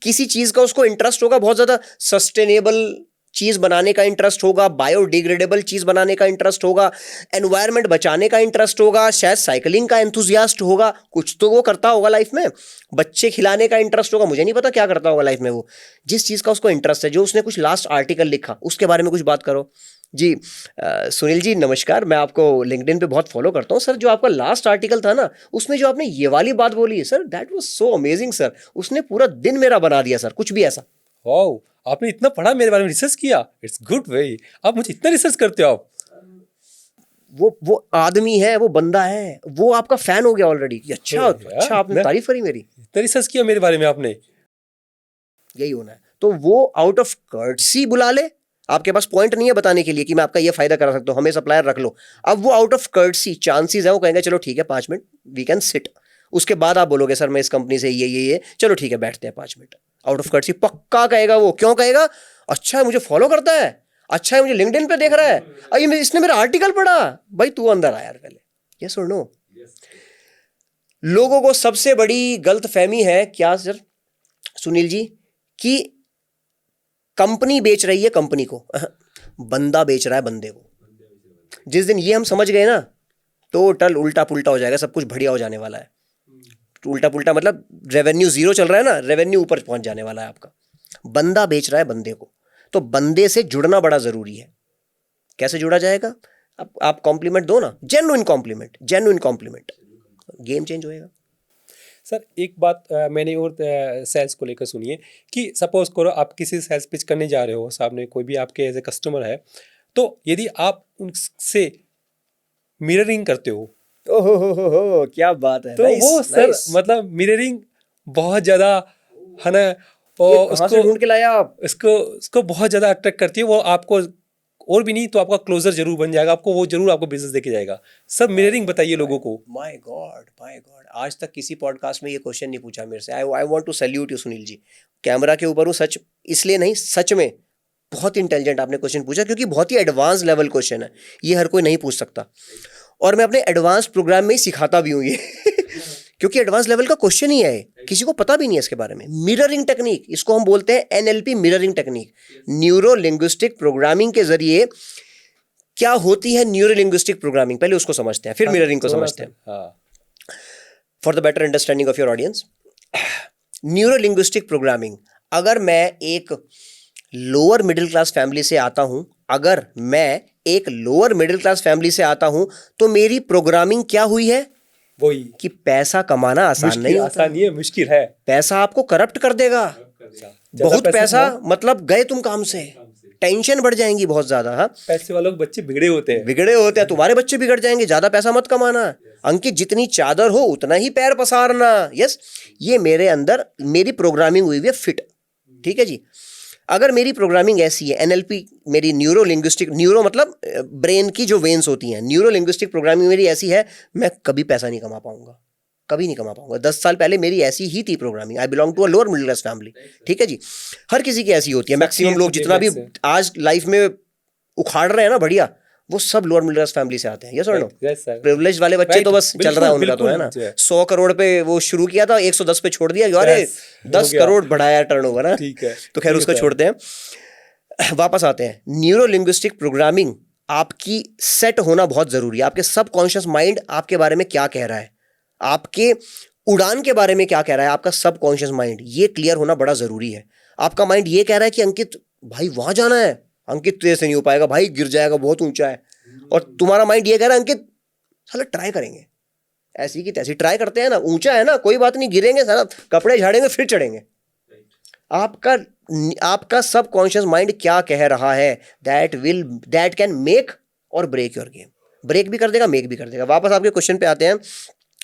किसी चीज का उसको इंटरेस्ट होगा, बहुत ज्यादा सस्टेनेबल चीज बनाने का इंटरेस्ट होगा, बायोडिग्रेडेबल चीज बनाने का इंटरेस्ट होगा, एनवायरनमेंट बचाने का इंटरेस्ट होगा, शायद साइकिलिंग का एंथुजियास्ट होगा, कुछ तो वो करता होगा लाइफ में, बच्चे खिलाने का इंटरेस्ट होगा, मुझे नहीं पता क्या करता होगा लाइफ में वो। जिस चीज का उसको इंटरेस्ट है, जो उसने कुछ लास्ट आर्टिकल लिखा, उसके बारे में कुछ बात करो। जी सुनील जी नमस्कार, मैं आपको लिंक्डइन पे बहुत फॉलो करता हूँ सर। जो आपका लास्ट आर्टिकल था ना, उसमें जो आपने ये वाली बात बोली है sir, that was so amazing sir, उसने पूरा दिन मेरा बना दिया सर। कुछ भी ऐसा। वाओ, आपने इतना पढ़ा, मेरे बारे में रिसर्च किया, इट्स गुड भाई, आप मुझे इतना रिसर्च करते हो आप। वो आदमी है, वो बंदा है, वो आपका फैन हो गया ऑलरेडी। अच्छा अच्छा, आपने तारीफ करी मेरी, इतना रिसर्च किया मेरे बारे में आपने। यही होना है। तो वो आउट ऑफ कर्टसी बुला ले, आपके पास पॉइंट नहीं है बताने के लिए कि मैं आपका ये फायदा करा सकता हूँ, हमें सप्लायर रख लो। अब वो आउट ऑफ कर्टसी चांसेस है, वो कहेंगे चलो ठीक है 5 मिनट वी कैन सिट। उसके बाद आप बोलोगे सर मैं इस कंपनी से ये, चलो ठीक है बैठते हैं 5 मिनट। आउट ऑफ कर्टसी पक्का कहेगा वो। क्यों कहेगा? अच्छा है मुझे फॉलो करता है, अच्छा है मुझे लिंक्डइन पे देख रहा है, अरे इसने मेरा आर्टिकल पढ़ा। भाई तू अंदर आ यार पहले, यस और नो। लोगों को सबसे बड़ी गलतफहमी है क्या सर सुनील जी, कि कंपनी बेच रही है कंपनी को, बंदा बेच रहा है बंदे को। जिस दिन ये हम समझ गए ना, टोटल उल्टा पुल्टा हो जाएगा, सब कुछ बढ़िया हो जाने वाला है। उल्टा पुल्टा मतलब रेवेन्यू 0 चल रहा है ना, रेवेन्यू ऊपर पहुंच जाने वाला है आपका। बंदा बेच रहा है बंदे को, तो बंदे से जुड़ना बड़ा जरूरी है। कैसे जुड़ा जाएगा? आप कॉम्प्लीमेंट दो ना, जेन्युइन कॉम्प्लीमेंट, गेम चेंज होएगा। सर एक बात मैंने और सेल्स को लेकर सुनी है कि सपोज करो आप किसी सेल्स पिच करने जा रहे हो, सामने कोई भी आपके एज ए कस्टमर है, तो यदि आप उनसे मिररिंग करते हो, ओहो क्या बात है। तो वो सर मतलब मिररिंग बहुत ज़्यादा है ना, और उसको ढूंढ के लाया आप? उसको बहुत ज़्यादा अट्रैक्ट करती है वो आपको, और भी नहीं तो आपका क्लोजर जरूर बन जाएगा, आपको वो जरूर आपको बिजनेस देके जाएगा। सब मिररिंग बताइए लोगों को। माय गॉड, आज तक किसी पॉडकास्ट में ये क्वेश्चन नहीं पूछा मेरे से। I want to salute you Sunil ji. Camera के ऊपर हूँ सच इसलिए नहीं, सच में बहुत इंटेलिजेंट आपने क्वेश्चन पूछा, क्योंकि बहुत ही एडवांस लेवल क्वेश्चन है, ये हर कोई नहीं पूछ सकता। और मैं अपने एडवांस प्रोग्राम में ही सिखाता भी हूँ ये क्योंकि एडवांस लेवल का क्वेश्चन ही है, किसी को पता भी नहीं है इसके बारे में। मिररिंग टेक्निक, इसको हम बोलते हैं NLP mirroring technique. Neuro linguistic programming के जरिए क्या होती है न्यूरो लिंग्विस्टिक प्रोग्रामिंग, पहले उसको समझते हैं, फिर मिररिंग को समझते हैं, हाँ for the better understanding of your audience. Neuro linguistic programming, अगर मैं एक लोअर मिडिल क्लास फैमिली से आता हूं, अगर मैं एक लोअर मिडिल क्लास फैमिली से आता हूं, तो मेरी प्रोग्रामिंग क्या हुई है वही कि पैसा कमाना आसान नहीं होता, आसान नहीं है, मुश्किल है। पैसा आपको करप्ट कर देगा, बहुत पैसा मतलब गए तुम काम से, टेंशन बढ़ जाएंगी बहुत ज्यादा। हाँ, पैसे वालों के बच्चे बिगड़े होते हैं, तुम्हारे बच्चे बिगड़ जाएंगे, ज्यादा पैसा मत कमाना अंकित, जितनी चादर हो उतना ही पैर पसारना। यस, ये मेरे अंदर मेरी प्रोग्रामिंग हुई है फिट, ठीक है जी। अगर मेरी प्रोग्रामिंग ऐसी है, एनएलपी मेरी न्यूरो लिंग्विस्टिक, न्यूरो मतलब ब्रेन की जो वेन्स होती हैं, न्यूरो लिंग्विस्टिक प्रोग्रामिंग मेरी ऐसी है, मैं कभी पैसा नहीं कमा पाऊंगा, कभी नहीं कमा पाऊंगा। 10 साल पहले मेरी ऐसी ही थी programming. I belong to a lower middle class family, ठीक है जी। हर किसी की ऐसी होती है, मैक्सिमम लोग जितना भी आज लाइफ में उखाड़ रहे हैं ना बढ़िया, वो सब लोअर मिडिल क्लास फैमिली से आते हैं। यस और नो? प्रिविलेज वाले बच्चे तो बस चल रहा है उनका, तो है ना, 100 करोड़ पे वो शुरू किया था, 110 पे छोड़ दिया, अरे 10 करोड़ बढ़ाया टर्नओवर, ना, ठीक है, तो खैर उसको छोड़ते हैं। वापस आते हैं, न्यूरो लिंग्विस्टिक प्रोग्रामिंग आपकी सेट होना बहुत जरूरी है। आपके सबकॉन्शियस माइंड आपके बारे में क्या कह रहा है, आपके उड़ान के बारे में क्या कह रहा है, आपका सबकॉन्शियस माइंड, ये क्लियर होना बड़ा जरूरी है। आपका माइंड ये कह रहा है कि अंकित भाई वहां जाना है, अंकित तेरे से नहीं हो पाएगा भाई, गिर जाएगा, बहुत ऊंचा है। और तुम्हारा माइंड ये कह रहा है अंकित साला ट्राई करेंगे, ऐसी की तैसी ट्राई करते हैं ना, ऊंचा है ना, कोई बात नहीं, गिरेंगे साला, कपड़े झाड़ेंगे फिर चढ़ेंगे। आपका सबकॉन्शियस माइंड क्या कह रहा है, दैट कैन मेक और ब्रेक योर गेम। ब्रेक भी कर देगा, मेक भी कर देगा। वापस आपके क्वेश्चन पे आते हैं।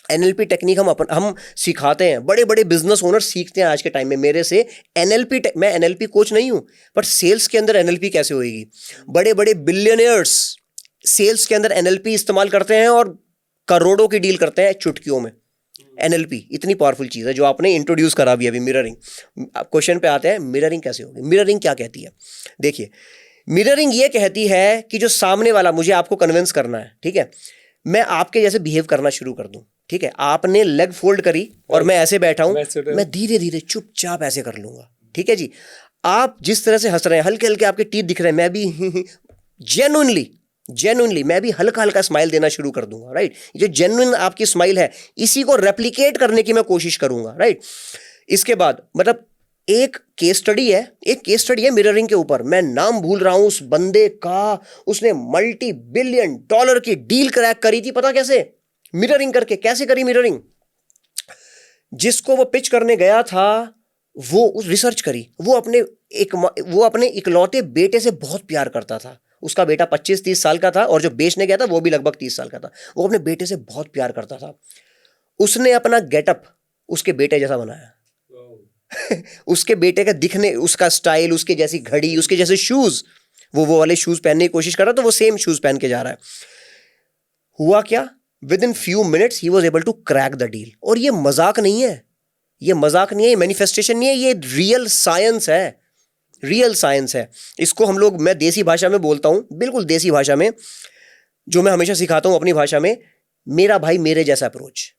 एनएलपी टेक्निक हम सिखाते हैं, बड़े बड़े बिजनेस ओनर सीखते हैं आज के टाइम में मेरे से एनएलपी। मैं एनएलपी कोच नहीं हूं, बट सेल्स के अंदर एनएलपी कैसे होएगी। बड़े बड़े बिलियनियर्स सेल्स के अंदर एनएलपी इस्तेमाल करते हैं और करोड़ों की डील करते हैं चुटकियों में। एनएलपी इतनी पावरफुल चीज है जो आपने इंट्रोड्यूस करा भी अभी, मिररिंग। क्वेश्चन पे आते हैं, मिररिंग कैसे होगी। मिररिंग क्या कहती है, देखिए, मिररिंग ये कहती है कि जो सामने वाला, मुझे आपको कन्विंस करना है, ठीक है, मैं आपके जैसे बिहेव करना शुरू कर दूं, ठीक है, आपने लेग फोल्ड करी और मैं ऐसे बैठा हूं, मैं धीरे धीरे चुपचाप ऐसे कर लूंगा, ठीक है जी। आप जिस तरह से हंस रहे हैं, हल्के हल्के आपके टीथ दिख रहे हैं, मैं भी जेन्युइनली मैं भी हल्का हल्का स्माइल देना शुरू कर दूंगा, राइट। जो जेन्युइन आपकी स्माइल है, इसी को रेप्लिकेट करने की मैं कोशिश करूंगा, राइट। इसके बाद मतलब एक केस स्टडी है मिररिंग के ऊपर। मैं नाम भूल रहा हूं उस बंदे का, उसने $multi-billion की डील क्रैक करी थी, पता कैसे? मिररिंग करके। कैसे करी मिररिंग? जिसको वो पिच करने गया था वो उस रिसर्च करी, वो अपने इकलौते बेटे से बहुत प्यार करता था। उसका बेटा 25-30 साल का था और जो बेचने गया था वो भी लगभग 30 साल का था। वो अपने बेटे से बहुत प्यार करता था। उसने अपना गेटअप उसके बेटे जैसा बनाया। उसके बेटे का दिखने, उसका स्टाइल, उसके जैसी घड़ी, उसके जैसे शूज, वो वाले शूज पहनने की कोशिश कर रहा, तो वो सेम शूज पहन के जा रहा है। हुआ क्या? विद इन फ्यू मिनट्स ही was able to crack the deal. और ये मजाक नहीं है, ये मैनिफेस्टेशन नहीं है, ये रियल साइंस है, रियल साइंस है। इसको हम लोग, मैं देसी भाषा में बोलता हूं, बिल्कुल देसी भाषा में, जो मैं हमेशा सिखाता हूं अपनी भाषा में, मेरा भाई मेरे जैसा अप्रोच।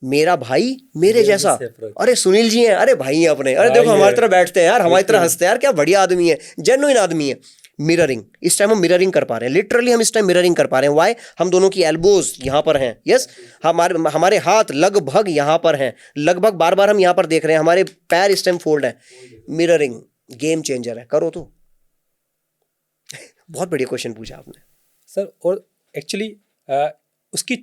मेरा भाई मेरे जैसा। अरे सुनील जी हैं, अरे भाई हैं अपने, अरे देखो हमारी तरह बैठते हैं यार, हमारी तरह हंसते हैं यार, क्या बढ़िया आदमी है, जेन्युइन आदमी है। मिररिंग, इस टाइम हम मिररिंग कर पा रहे हैं, लिटरली हम इस टाइम मिररिंग कर पा रहे हैं। वाई? हम दोनों की एल्बोज यहाँ पर हैं, यस, हमारे हाथ लगभग यहाँ पर हैं, लगभग बार बार हम यहाँ पर देख रहे हैं, हमारे पैर इस टाइम फोल्ड है। मिररिंग गेम चेंजर है, करो तो। बहुत बढ़िया क्वेश्चन पूछा आपने सर। और एक्चुअली उसकी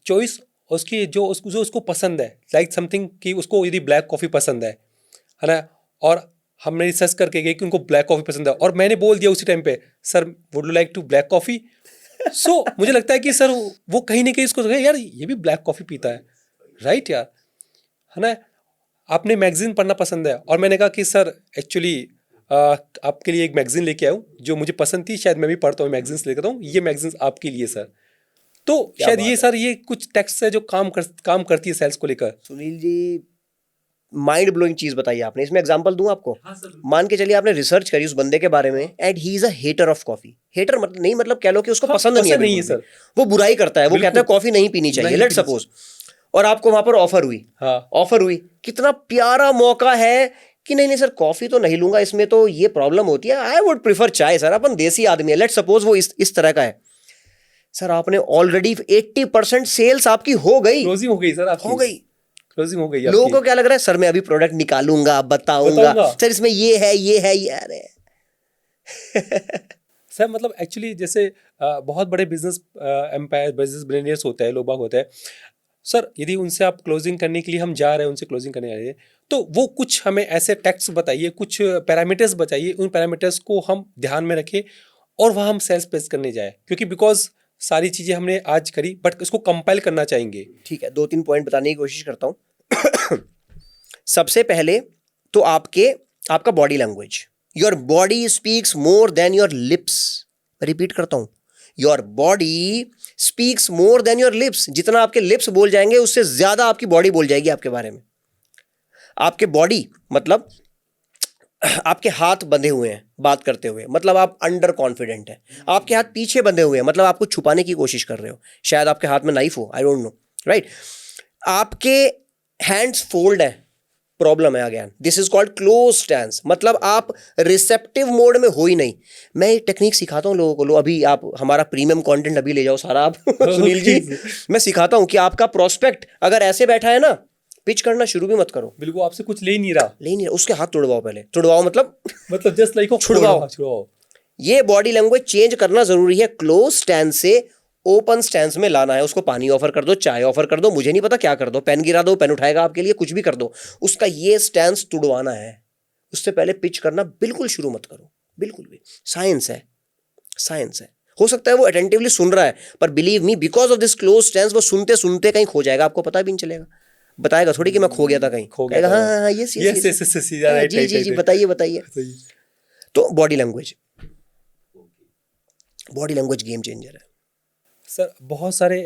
चॉइस, उसकी जो उसको पसंद है, लाइक समथिंग कि उसको यदि ब्लैक कॉफ़ी पसंद है ना, और हमने रिसर्च करके गए कि उनको ब्लैक कॉफ़ी पसंद है, और मैंने बोल दिया उसी टाइम पे, sir would you like to black coffee. So मुझे लगता है कि सर वो कहीं ना कहीं इसको यार ये भी ब्लैक कॉफ़ी पीता है, राइट यार, है ना। आपने मैगजीन पढ़ना पसंद है, और मैंने कहा कि सर एक्चुअली आपके लिए एक मैगजीन लेके आया हूँ जो मुझे पसंद थी, शायद मैं भी पढ़ता हूँ, मैगजीन्स लेकर हूँ, ये मैगजीन्स आपके लिए सर। तो शायद ये सर, ये कुछ टेक्स्ट है जो काम करती है सेल्स को लेकर। सुनील जी, माइंड ब्लोइंग चीज बताई आपने। इसमें एग्जांपल दूं आपको। मान के चलिए आपने रिसर्च करी उस बंदे के बारे में, and he is a hater of coffee. Hater मतलब नहीं, मतलब कह लो कि उसको पसंद नहीं है सर, वो बुराई करता है, वो कहता है कॉफी नहीं पीनी चाहिए, लेट सपोज। और आपको वहां पर ऑफर हुई, ऑफर हुई, कितना प्यारा मौका है कि नहीं सर कॉफी तो नहीं लूंगा, इसमें तो ये प्रॉब्लम होती है, आई वुड प्रीफर चाय सर, अपन देसी आदमी है, लेट सपोज वो इस तरह का है। सर आपने ऑलरेडी 80% सेल्स आपकी हो गई, क्लोजिंग हो गई सर, आपकी हो गई। क्लोजिंग हो गई लोगों आपकी। को क्या लग रहा है, सर मैं अभी प्रोडक्ट निकालूंगा, बताऊंगा सर इसमें ये है ये है ये अरे सर मतलब एक्चुअली जैसे बहुत बड़े बिजनेस एम्पायर, बिजनेस बिलियनियर्स होते हैं, लोग बाग होते हैं सर, यदि उनसे आप क्लोजिंग करने के लिए हम जा रहे हैं, उनसे क्लोजिंग करने जा रहे हैं, तो वो कुछ हमें ऐसे टैक्स बताइए, कुछ पैरामीटर्स बताइए, उन पैरामीटर्स को हम ध्यान में रखें और वहाँ हम सेल्स पेस करने जाए, क्योंकि बिकॉज सारी चीज़ें हमने आज करी बट इसको कंपाइल करना चाहेंगे। ठीक है, 2-3 पॉइंट बताने की कोशिश करता हूँ। सबसे पहले तो आपका body language, your body speaks more than your lips. Repeat करता हूं, your body speaks more than your lips. जितना आपके लिप्स बोल जाएंगे उससे ज्यादा आपकी बॉडी बोल जाएगी आपके बारे में। आपके बॉडी मतलब आपके हाथ बंधे हुए हैं बात करते हुए, मतलब आप अंडर कॉन्फिडेंट है। आपके हाथ पीछे बंधे हुए हैं, मतलब आप कुछ छुपाने की कोशिश कर रहे हो, शायद आपके हाथ में नाइफ हो, आई डोंट नो, राइट। आपके हैंड्स फोल्ड है, प्रॉब्लम है again, this is called close stance, मतलब आप रिसेप्टिव मोड में हो ही नहीं। मैं एक टेक्निक सिखाता हूँ लोगों को, लो अभी आप हमारा प्रीमियम कंटेंट अभी ले जाओ सारा आप सुनील जी, मैं सिखाता हूँ कि आपका प्रोस्पेक्ट अगर ऐसे बैठा है ना, पिच करना शुरू भी मत करो। बिल्कुल, आपसे कुछ ले ही नहीं रहा, ले ही नहीं रहा, उसके हाथ तुड़वाओ पहले, तुड़वाओ मतलब जस्ट लाइक छुड़वाओ। ये बॉडी लैंग्वेज चेंज करना जरूरी है, क्लोज स्टैंस से ओपन स्टैंस में लाना है। उसको पानी ऑफर कर दो, चाय ऑफर कर दो, मुझे नहीं पता क्या कर दो, पेन गिरा दो, पेन उठाएगा आपके लिए, कुछ भी कर दो, उसका ये स्टैंस तुड़वाना है। उससे पहले पिच करना बिल्कुल शुरू मत करो, बिल्कुल भी। साइंस है, साइंस है। हो सकता है वो अटेंटिवली सुन रहा है, पर believe me, because of this close stance वो सुनते सुनते कहीं खो जाएगा, आपको पता भी नहीं चलेगा। बताएगा थोड़ी कि मैं खो गया था कहीं, खो गया था। हाँ हाँ यस यस जी जी जी, बताइए बताइए। तो बॉडी लैंग्वेज गेम चेंजर है सर। बहुत सारे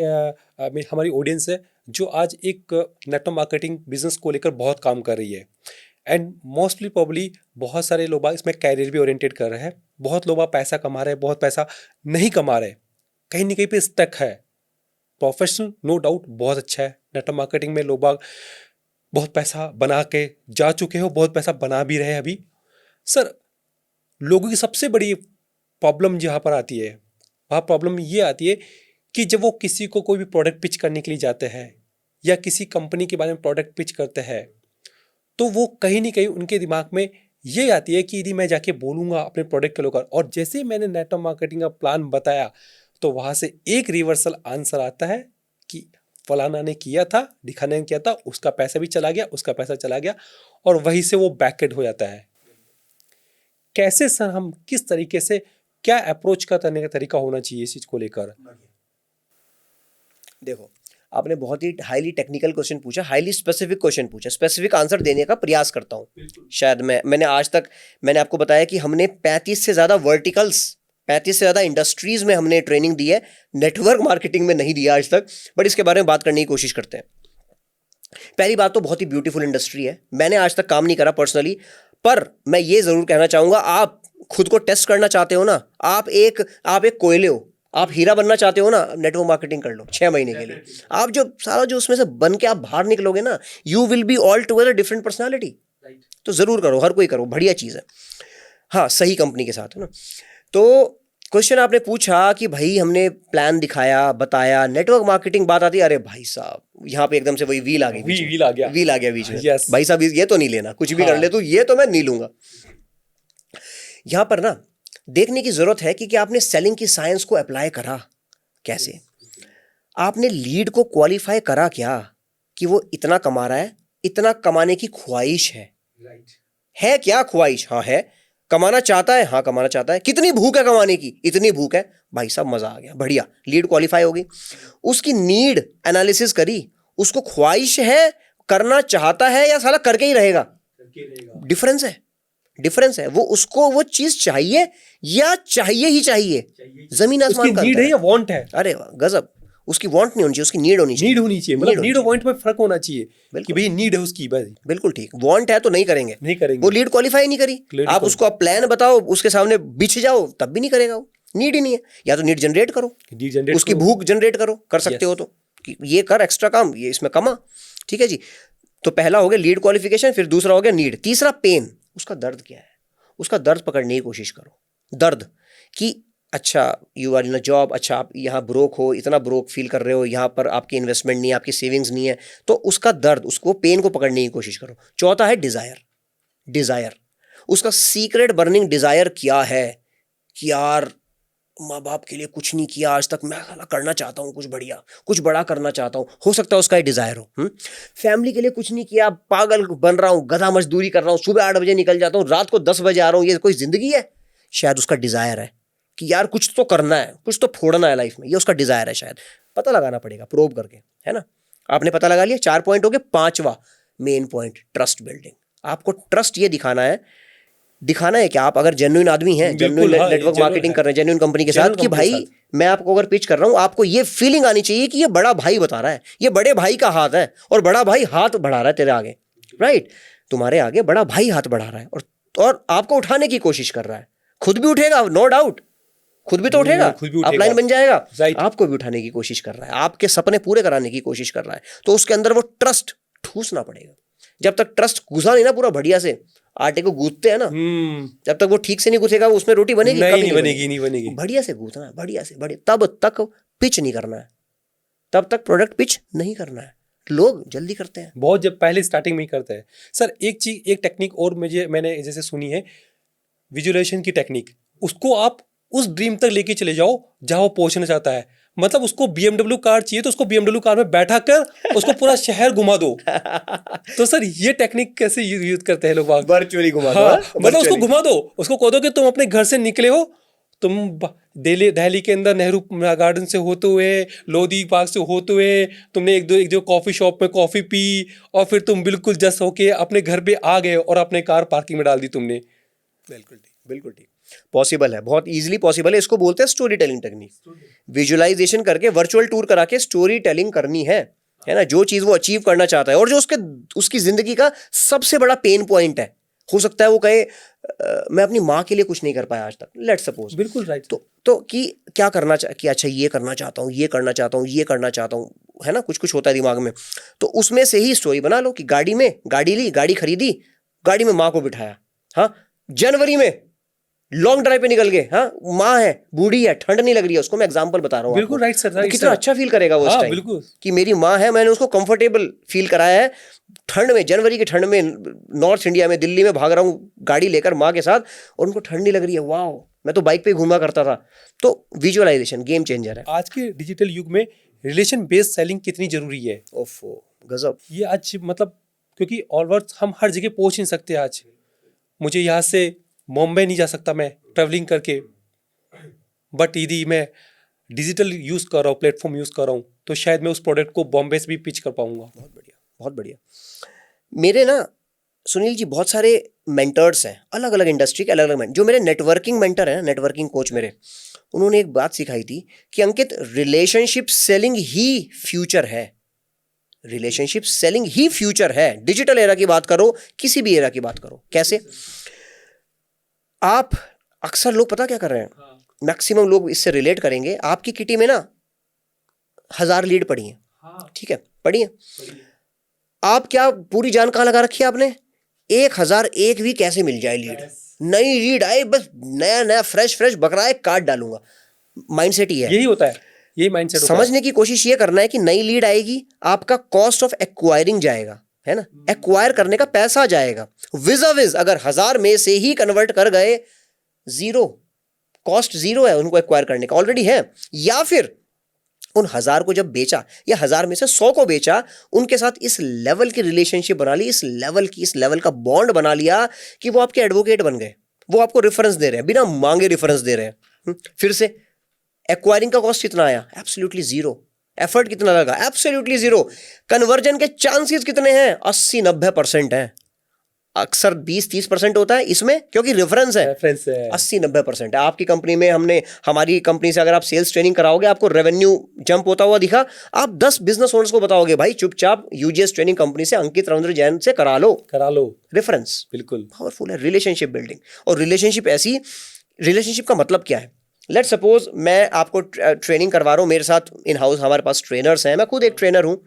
हमारी ऑडियंस है जो आज एक नेटवर्क मार्केटिंग बिजनेस को लेकर बहुत काम कर रही है, एंड मोस्टली प्रॉब्ली बहुत सारे लोग इसमें कैरियर भी ओरिएंटेड कर रहे हैं। बहुत लोग पैसा कमा रहे हैं, बहुत पैसा नहीं कमा रहे, कहीं ना कहीं पे स्टक है। प्रोफेशनल नो डाउट बहुत अच्छा है, नेटवर्क मार्केटिंग में लोग बहुत पैसा बना के जा चुके हो, बहुत पैसा बना भी रहे हैं अभी। सर लोगों की सबसे बड़ी प्रॉब्लम जहाँ पर आती है, वहाँ प्रॉब्लम ये आती है कि जब वो किसी को कोई भी प्रोडक्ट पिच करने के लिए जाते हैं या किसी कंपनी के बारे में प्रोडक्ट पिच करते हैं, तो वो कहीं ना कहीं उनके दिमाग में ये आती है कि यदि मैं जाके बोलूँगा अपने प्रोडक्ट के लोग, और जैसे ही मैंने नेटवर्क मार्केटिंग का प्लान बताया तो वहाँ से एक रिवर्सल आंसर आता है कि फलाना ने किया था, दिखाने ने किया था, उसका पैसा भी चला गया, उसका पैसा चला गया, और वहीं से वो बैकएड हो जाता है। कैसे सर हम किस तरीके से, क्या अप्रोच करने का तरीका होना चाहिए इस चीज़ को लेकर? देखो, आपने बहुत ही हाईली टेक्निकल क्वेश्चन पूछा, हाईली स्पेसिफिक क्वेश्चन पूछा, स्पेसिफिक आंसर देने का प्रयास करता हूँ। शायद मैंने आज तक मैंने आपको बताया कि हमने 35 से ज़्यादा वर्टिकल्स, 35 से ज़्यादा इंडस्ट्रीज में हमने ट्रेनिंग दी है, नेटवर्क मार्केटिंग में नहीं दिया आज तक, बट इसके बारे में बात करने की कोशिश करते हैं। पहली बात तो बहुत ही ब्यूटीफुल इंडस्ट्री है, मैंने आज तक काम नहीं करा पर्सनली, पर मैं ये ज़रूर कहना चाहूँगा, आप खुद को टेस्ट करना चाहते हो ना, आप एक कोयले हो, आप हीरा बनना चाहते हो ना, नेटवर्क मार्केटिंग कर लो 6 महीने के लिए। आप जो सारा जो उसमें से बन के आप बाहर निकलोगे ना, you will be all together different personality. तो ज़रूर करो, हर कोई करो, बढ़िया चीज़ है। हाँ, सही कंपनी के साथ है ना। तो क्वेश्चन आपने पूछा कि भाई हमने प्लान दिखाया, बताया, नेटवर्क मार्केटिंग बात आती है, अरे भाई साहब यहाँ पे एकदम से वही व्हील आ गई, व्हील आ गया बीच में। Yes. भाई साहब ये तो नहीं लेना, कुछ भी कर ले तू, ये तो मैं नहीं लूंगा। यहाँ पर ना देखने की जरूरत है कि क्या आपने सेलिंग की साइंस को अप्लाई करा, कैसे आपने लीड को क्वालिफाई करा, क्या कि वो इतना कमा रहा है, इतना कमाने की ख्वाहिश है क्या ख्वाहिश? हाँ है। कमाना चाहता है? हाँ कमाना चाहता है। कितनी भूख है कमाने की? इतनी भूख है। भाई साहब मजा आ गया, बढ़िया, लीड क्वालिफाई होगी। उसकी नीड एनालिसिस करी, उसको ख्वाहिश है, करना चाहता है, या साला करके ही रहेगा? डिफरेंस है। वो उसको वो चीज चाहिए या चाहिए ही चाहिए, जमीन आसमान का नीड है या वांट है? अरे गजब, उसकी वांट नहीं होनी चाहिए, उसकी नीड होनी चाहिए। मतलब नीड और वांट में फर्क होना चाहिए कि भाई नीड है उसकी, बस। बिल्कुल ठीक। वांट है तो नहीं करेंगे, वो लीड क्वालिफाई नहीं करी, आप उसको आप प्लान बताओ, उसके सामने बिछ जाओ, तब भी नहीं करेगा वो, नीड ही नहीं है। या तो नीड जनरेट करो, उसकी भूख जनरेट करो, कर सकते हो तो ये कर, एक्स्ट्रा काम ये इसमें कमा, ठीक है जी। तो पहला हो गया लीड क्वालिफिकेशन, फिर दूसरा हो गया नीड, तीसरा पेन, उसका दर्द क्या है, उसका दर्द पकड़ने की कोशिश करो। दर्द कि अच्छा you are in a job, अच्छा आप यहाँ ब्रोक हो, इतना ब्रोक फील कर रहे हो, यहाँ पर आपकी इन्वेस्टमेंट नहीं है, आपकी सेविंग्स नहीं है, तो उसका दर्द, उसको पेन को पकड़ने की कोशिश करो। चौथा है डिज़ायर। डिज़ायर, उसका सीक्रेट बर्निंग डिज़ायर क्या है कि यार माँ बाप के लिए कुछ नहीं किया आज तक, मैं साला करना चाहता हूँ कुछ बढ़िया, कुछ बड़ा करना चाहता हूँ, हो सकता है उसका ही डिज़ायर हो। फैमिली के लिए कुछ नहीं किया, पागल बन रहा हूँ, गधा मजदूरी कर रहा हूँ, सुबह 8 बजे निकल जाता हूँ, रात को 10 बजे आ रहा हूँ, ये कोई ज़िंदगी है? शायद उसका डिज़ायर है कि यार कुछ तो करना है, कुछ तो फोड़ना है लाइफ में, ये उसका डिज़ायर है शायद। पता लगाना पड़ेगा प्रोब करके, है ना। आपने पता लगा लिया, 4 पॉइंट हो गए। 5वां मेन पॉइंट, ट्रस्ट बिल्डिंग। आपको ट्रस्ट ये दिखाना है कि आप अगर जेन्युइन आदमी हैं, जेन्युइन बिल्कुल, हाँ, नेटवर्क genuine मार्केटिंग है। कर रहे हैं जेन्युइन कंपनी के साथ, Genuine कि company के भाई साथ। मैं आपको अगर पिच कर रहा हूं, आपको ये फीलिंग आनी चाहिए कि ये बड़ा भाई बता रहा है, ये बड़े भाई का हाथ है, और बड़ा भाई हाथ बढ़ा रहा है तेरे आगे, राइट। तुम्हारे आगे बड़ा भाई हाथ बढ़ा रहा है और आपको उठाने की कोशिश कर रहा है। खुद भी उठेगा, नो डाउट, खुद भी तो उठेगा, खुद भी उठेगा। अपलाइन बन जाएगा, Right. आपको भी उठाने की कोशिश कर रहा है, आपके सपने पूरे कराने की कोशिश कर रहा है, तो उसके अंदर वो ट्रस्ट ठूसना पड़ेगा। जब तक ट्रस्ट घुसा नहीं ना पूरा बढ़िया से, आटे को गूंथते हैं ना, जब तक वो ठीक से नहीं गूंथेगा उसमें रोटी बनेगी? नहीं, कभी नहीं बनेगी, नहीं बनेगी। बढ़िया से गूंथना है, बढ़िया से बढ़िया, तब तक पिच नहीं करना है, तब तक प्रोडक्ट पिच नहीं करना है। लोग जल्दी करते हैं, बहुत जब पहले स्टार्टिंग में ही करते हैं। सर एक चीज, एक टेक्निक और मैंने जैसे सुनी है, विजुअलाइजेशन की टेक्निक, उसको आप उस ड्रीम तक लेके चले जाओ जहां वो पहुंचना चाहता है। मतलब उसको BMW कार चाहिए तो उसको BMW कार में बैठा कर उसको पूरा शहर घुमा दो। तो सर ये टेक्निक कैसे यूज करते हैं लोग? वर्चुअली घुमा दो, हाँ, हाँ, मतलब उसको virtually। घुमा दो, उसको कह दो कि तुम अपने घर से निकले हो, तुम दिल्ली के अंदर नेहरू गार्डन से होते हुए, लोधी पार्क से होते हुए, तुमने एक दो कॉफी शॉप में कॉफी पी, और फिर तुम बिल्कुल जस्ट होके अपने घर पे आ गए और अपने कार पार्किंग में डाल दी तुमने। बिल्कुल ठीक, बिल्कुल ठीक, पॉसिबल है, बहुत इजीली पॉसिबल है। इसको बोलते हैं स्टोरी टेलिंग टेक्निक। विजुअलाइजेशन करके वर्चुअल टूर करा के स्टोरी टेलिंग करनी है ना, जो चीज वो अचीव करना चाहता है और जो उसकी जिंदगी का सबसे बड़ा पेन पॉइंट है। हो सकता है वो कहे मैं अपनी माँ के लिए कुछ नहीं कर पाया आज तक, लेट्स सपोज। बिल्कुल राइट। तो कि क्या करना कि अच्छा ये करना चाहता हूँ, ये करना चाहता हूँ, ये करना चाहता हूँ, है ना, कुछ कुछ होता है दिमाग में। तो उसमें से ही स्टोरी बना लो कि गाड़ी ली, गाड़ी खरीदी, गाड़ी में माँ को बिठाया, हाँ, जनवरी में लॉन्ग ड्राइव पे निकल गए, हाँ, माँ है, बूढ़ी है, ठंड नहीं लग रही है उसको, मैं एग्जांपल बता रहा हूँ बिल्कुल आपको। राइट सर, वो राइट कितना सर। अच्छा फील करेगा वो इस हाँ, टाइम बिल्कुल। कि मेरी माँ है, मैंने उसको कंफर्टेबल फील कराया है ठंड में, जनवरी की ठंड में, नॉर्थ इंडिया में, दिल्ली में भाग रहा हूँ गाड़ी लेकर माँ के साथ, और उनको ठंड नहीं लग रही है, वाह, मैं तो बाइक पे घूमा करता था। तो विजुअलाइजेशन गेम चेंजर है। आज के डिजिटल युग में रिलेशन बेस्ड सेलिंग कितनी जरूरी है? ओफो, गजब। ये आज मतलब, क्योंकि ऑलवर्ड हम हर जगह पहुंच नहीं सकते आज। मुझे यहाँ से बॉम्बे नहीं जा सकता मैं ट्रैवलिंग करके, बट यदि मैं डिजिटल यूज कर रहा हूँ, प्लेटफॉर्म यूज कर रहा हूँ, तो शायद मैं उस प्रोडक्ट को बॉम्बे से भी पिच कर पाऊंगा। बहुत बढ़िया, बहुत बढ़िया। मेरे ना सुनील जी बहुत सारे मेंटर्स हैं, अलग अलग इंडस्ट्री के, अलग अलग जो मेरे नेटवर्किंग मेंटर हैं, नेटवर्किंग कोच मेरे, उन्होंने एक बात सिखाई थी कि अंकित, रिलेशनशिप सेलिंग ही फ्यूचर है। रिलेशनशिप सेलिंग ही फ्यूचर है। डिजिटल एरा की बात करो, किसी भी एरा की बात करो। कैसे? आप अक्सर लोग पता क्या कर रहे हैं, मैक्सिमम लोग इससे रिलेट करेंगे। आपकी किटी में ना 1000 लीड पड़ी है, ठीक है, पड़ी है। आप क्या पूरी जान कहाँ लगा रखी है आपने? 1001 भी कैसे मिल जाए लीड, नई लीड आए, बस नया नया फ्रेश बकरा एक काट डालूंगा। माइंडसेट ही है, यही होता है, यही माइंडसेट होता है। समझने की कोशिश ये करना है कि नई लीड आएगी, आपका कॉस्ट ऑफ एक्वायरिंग जाएगा, है ना, एक्वायर करने का पैसा जाएगा। विज़ अगर 1000 में से ही कन्वर्ट कर गए, जीरो कॉस्ट, जीरो है उनको एक्वायर करने का, ऑलरेडी है। या फिर उन 1000 को जब बेचा, या 1000 में से 100 को बेचा, उनके साथ इस लेवल की रिलेशनशिप बना ली, इस लेवल का बॉन्ड बना लिया कि वो आपके एडवोकेट बन गए, वो आपको रेफरेंस दे रहे हैं, बिना मांगे रेफरेंस दे रहे हैं। फिर से एक्वायरिंग का कॉस्ट कितना आया? Absolutely zero. एफर्ट कितना लगा? Absolutely zero. कन्वर्जन के चांसेस कितने हैं? 80-90% हैं। अक्सर 20-30% होता है इसमें, क्योंकि रेफरेंस है। 80-90% है। आपकी कंपनी में हमारी कंपनी से अगर आप सेल्स ट्रेनिंग कराओगे, आपको रेवेन्यू जंप होता हुआ दिखा, आप 10 बिजनेस ओनर्स को बताओगे, भाई चुपचाप यूजीएस ट्रेनिंग कंपनी से अंकित रविंद्र जैन से करा लो। रेफरेंस बिल्कुल पावरफुल है। रिलेशनशिप बिल्डिंग, और रिलेशनशिप का मतलब क्या है? लेट्स सपोज मैं आपको ट्रेनिंग करवा रहा हूँ, मेरे साथ इन हाउस हमारे पास ट्रेनर्स हैं, मैं खुद एक ट्रेनर हूँ।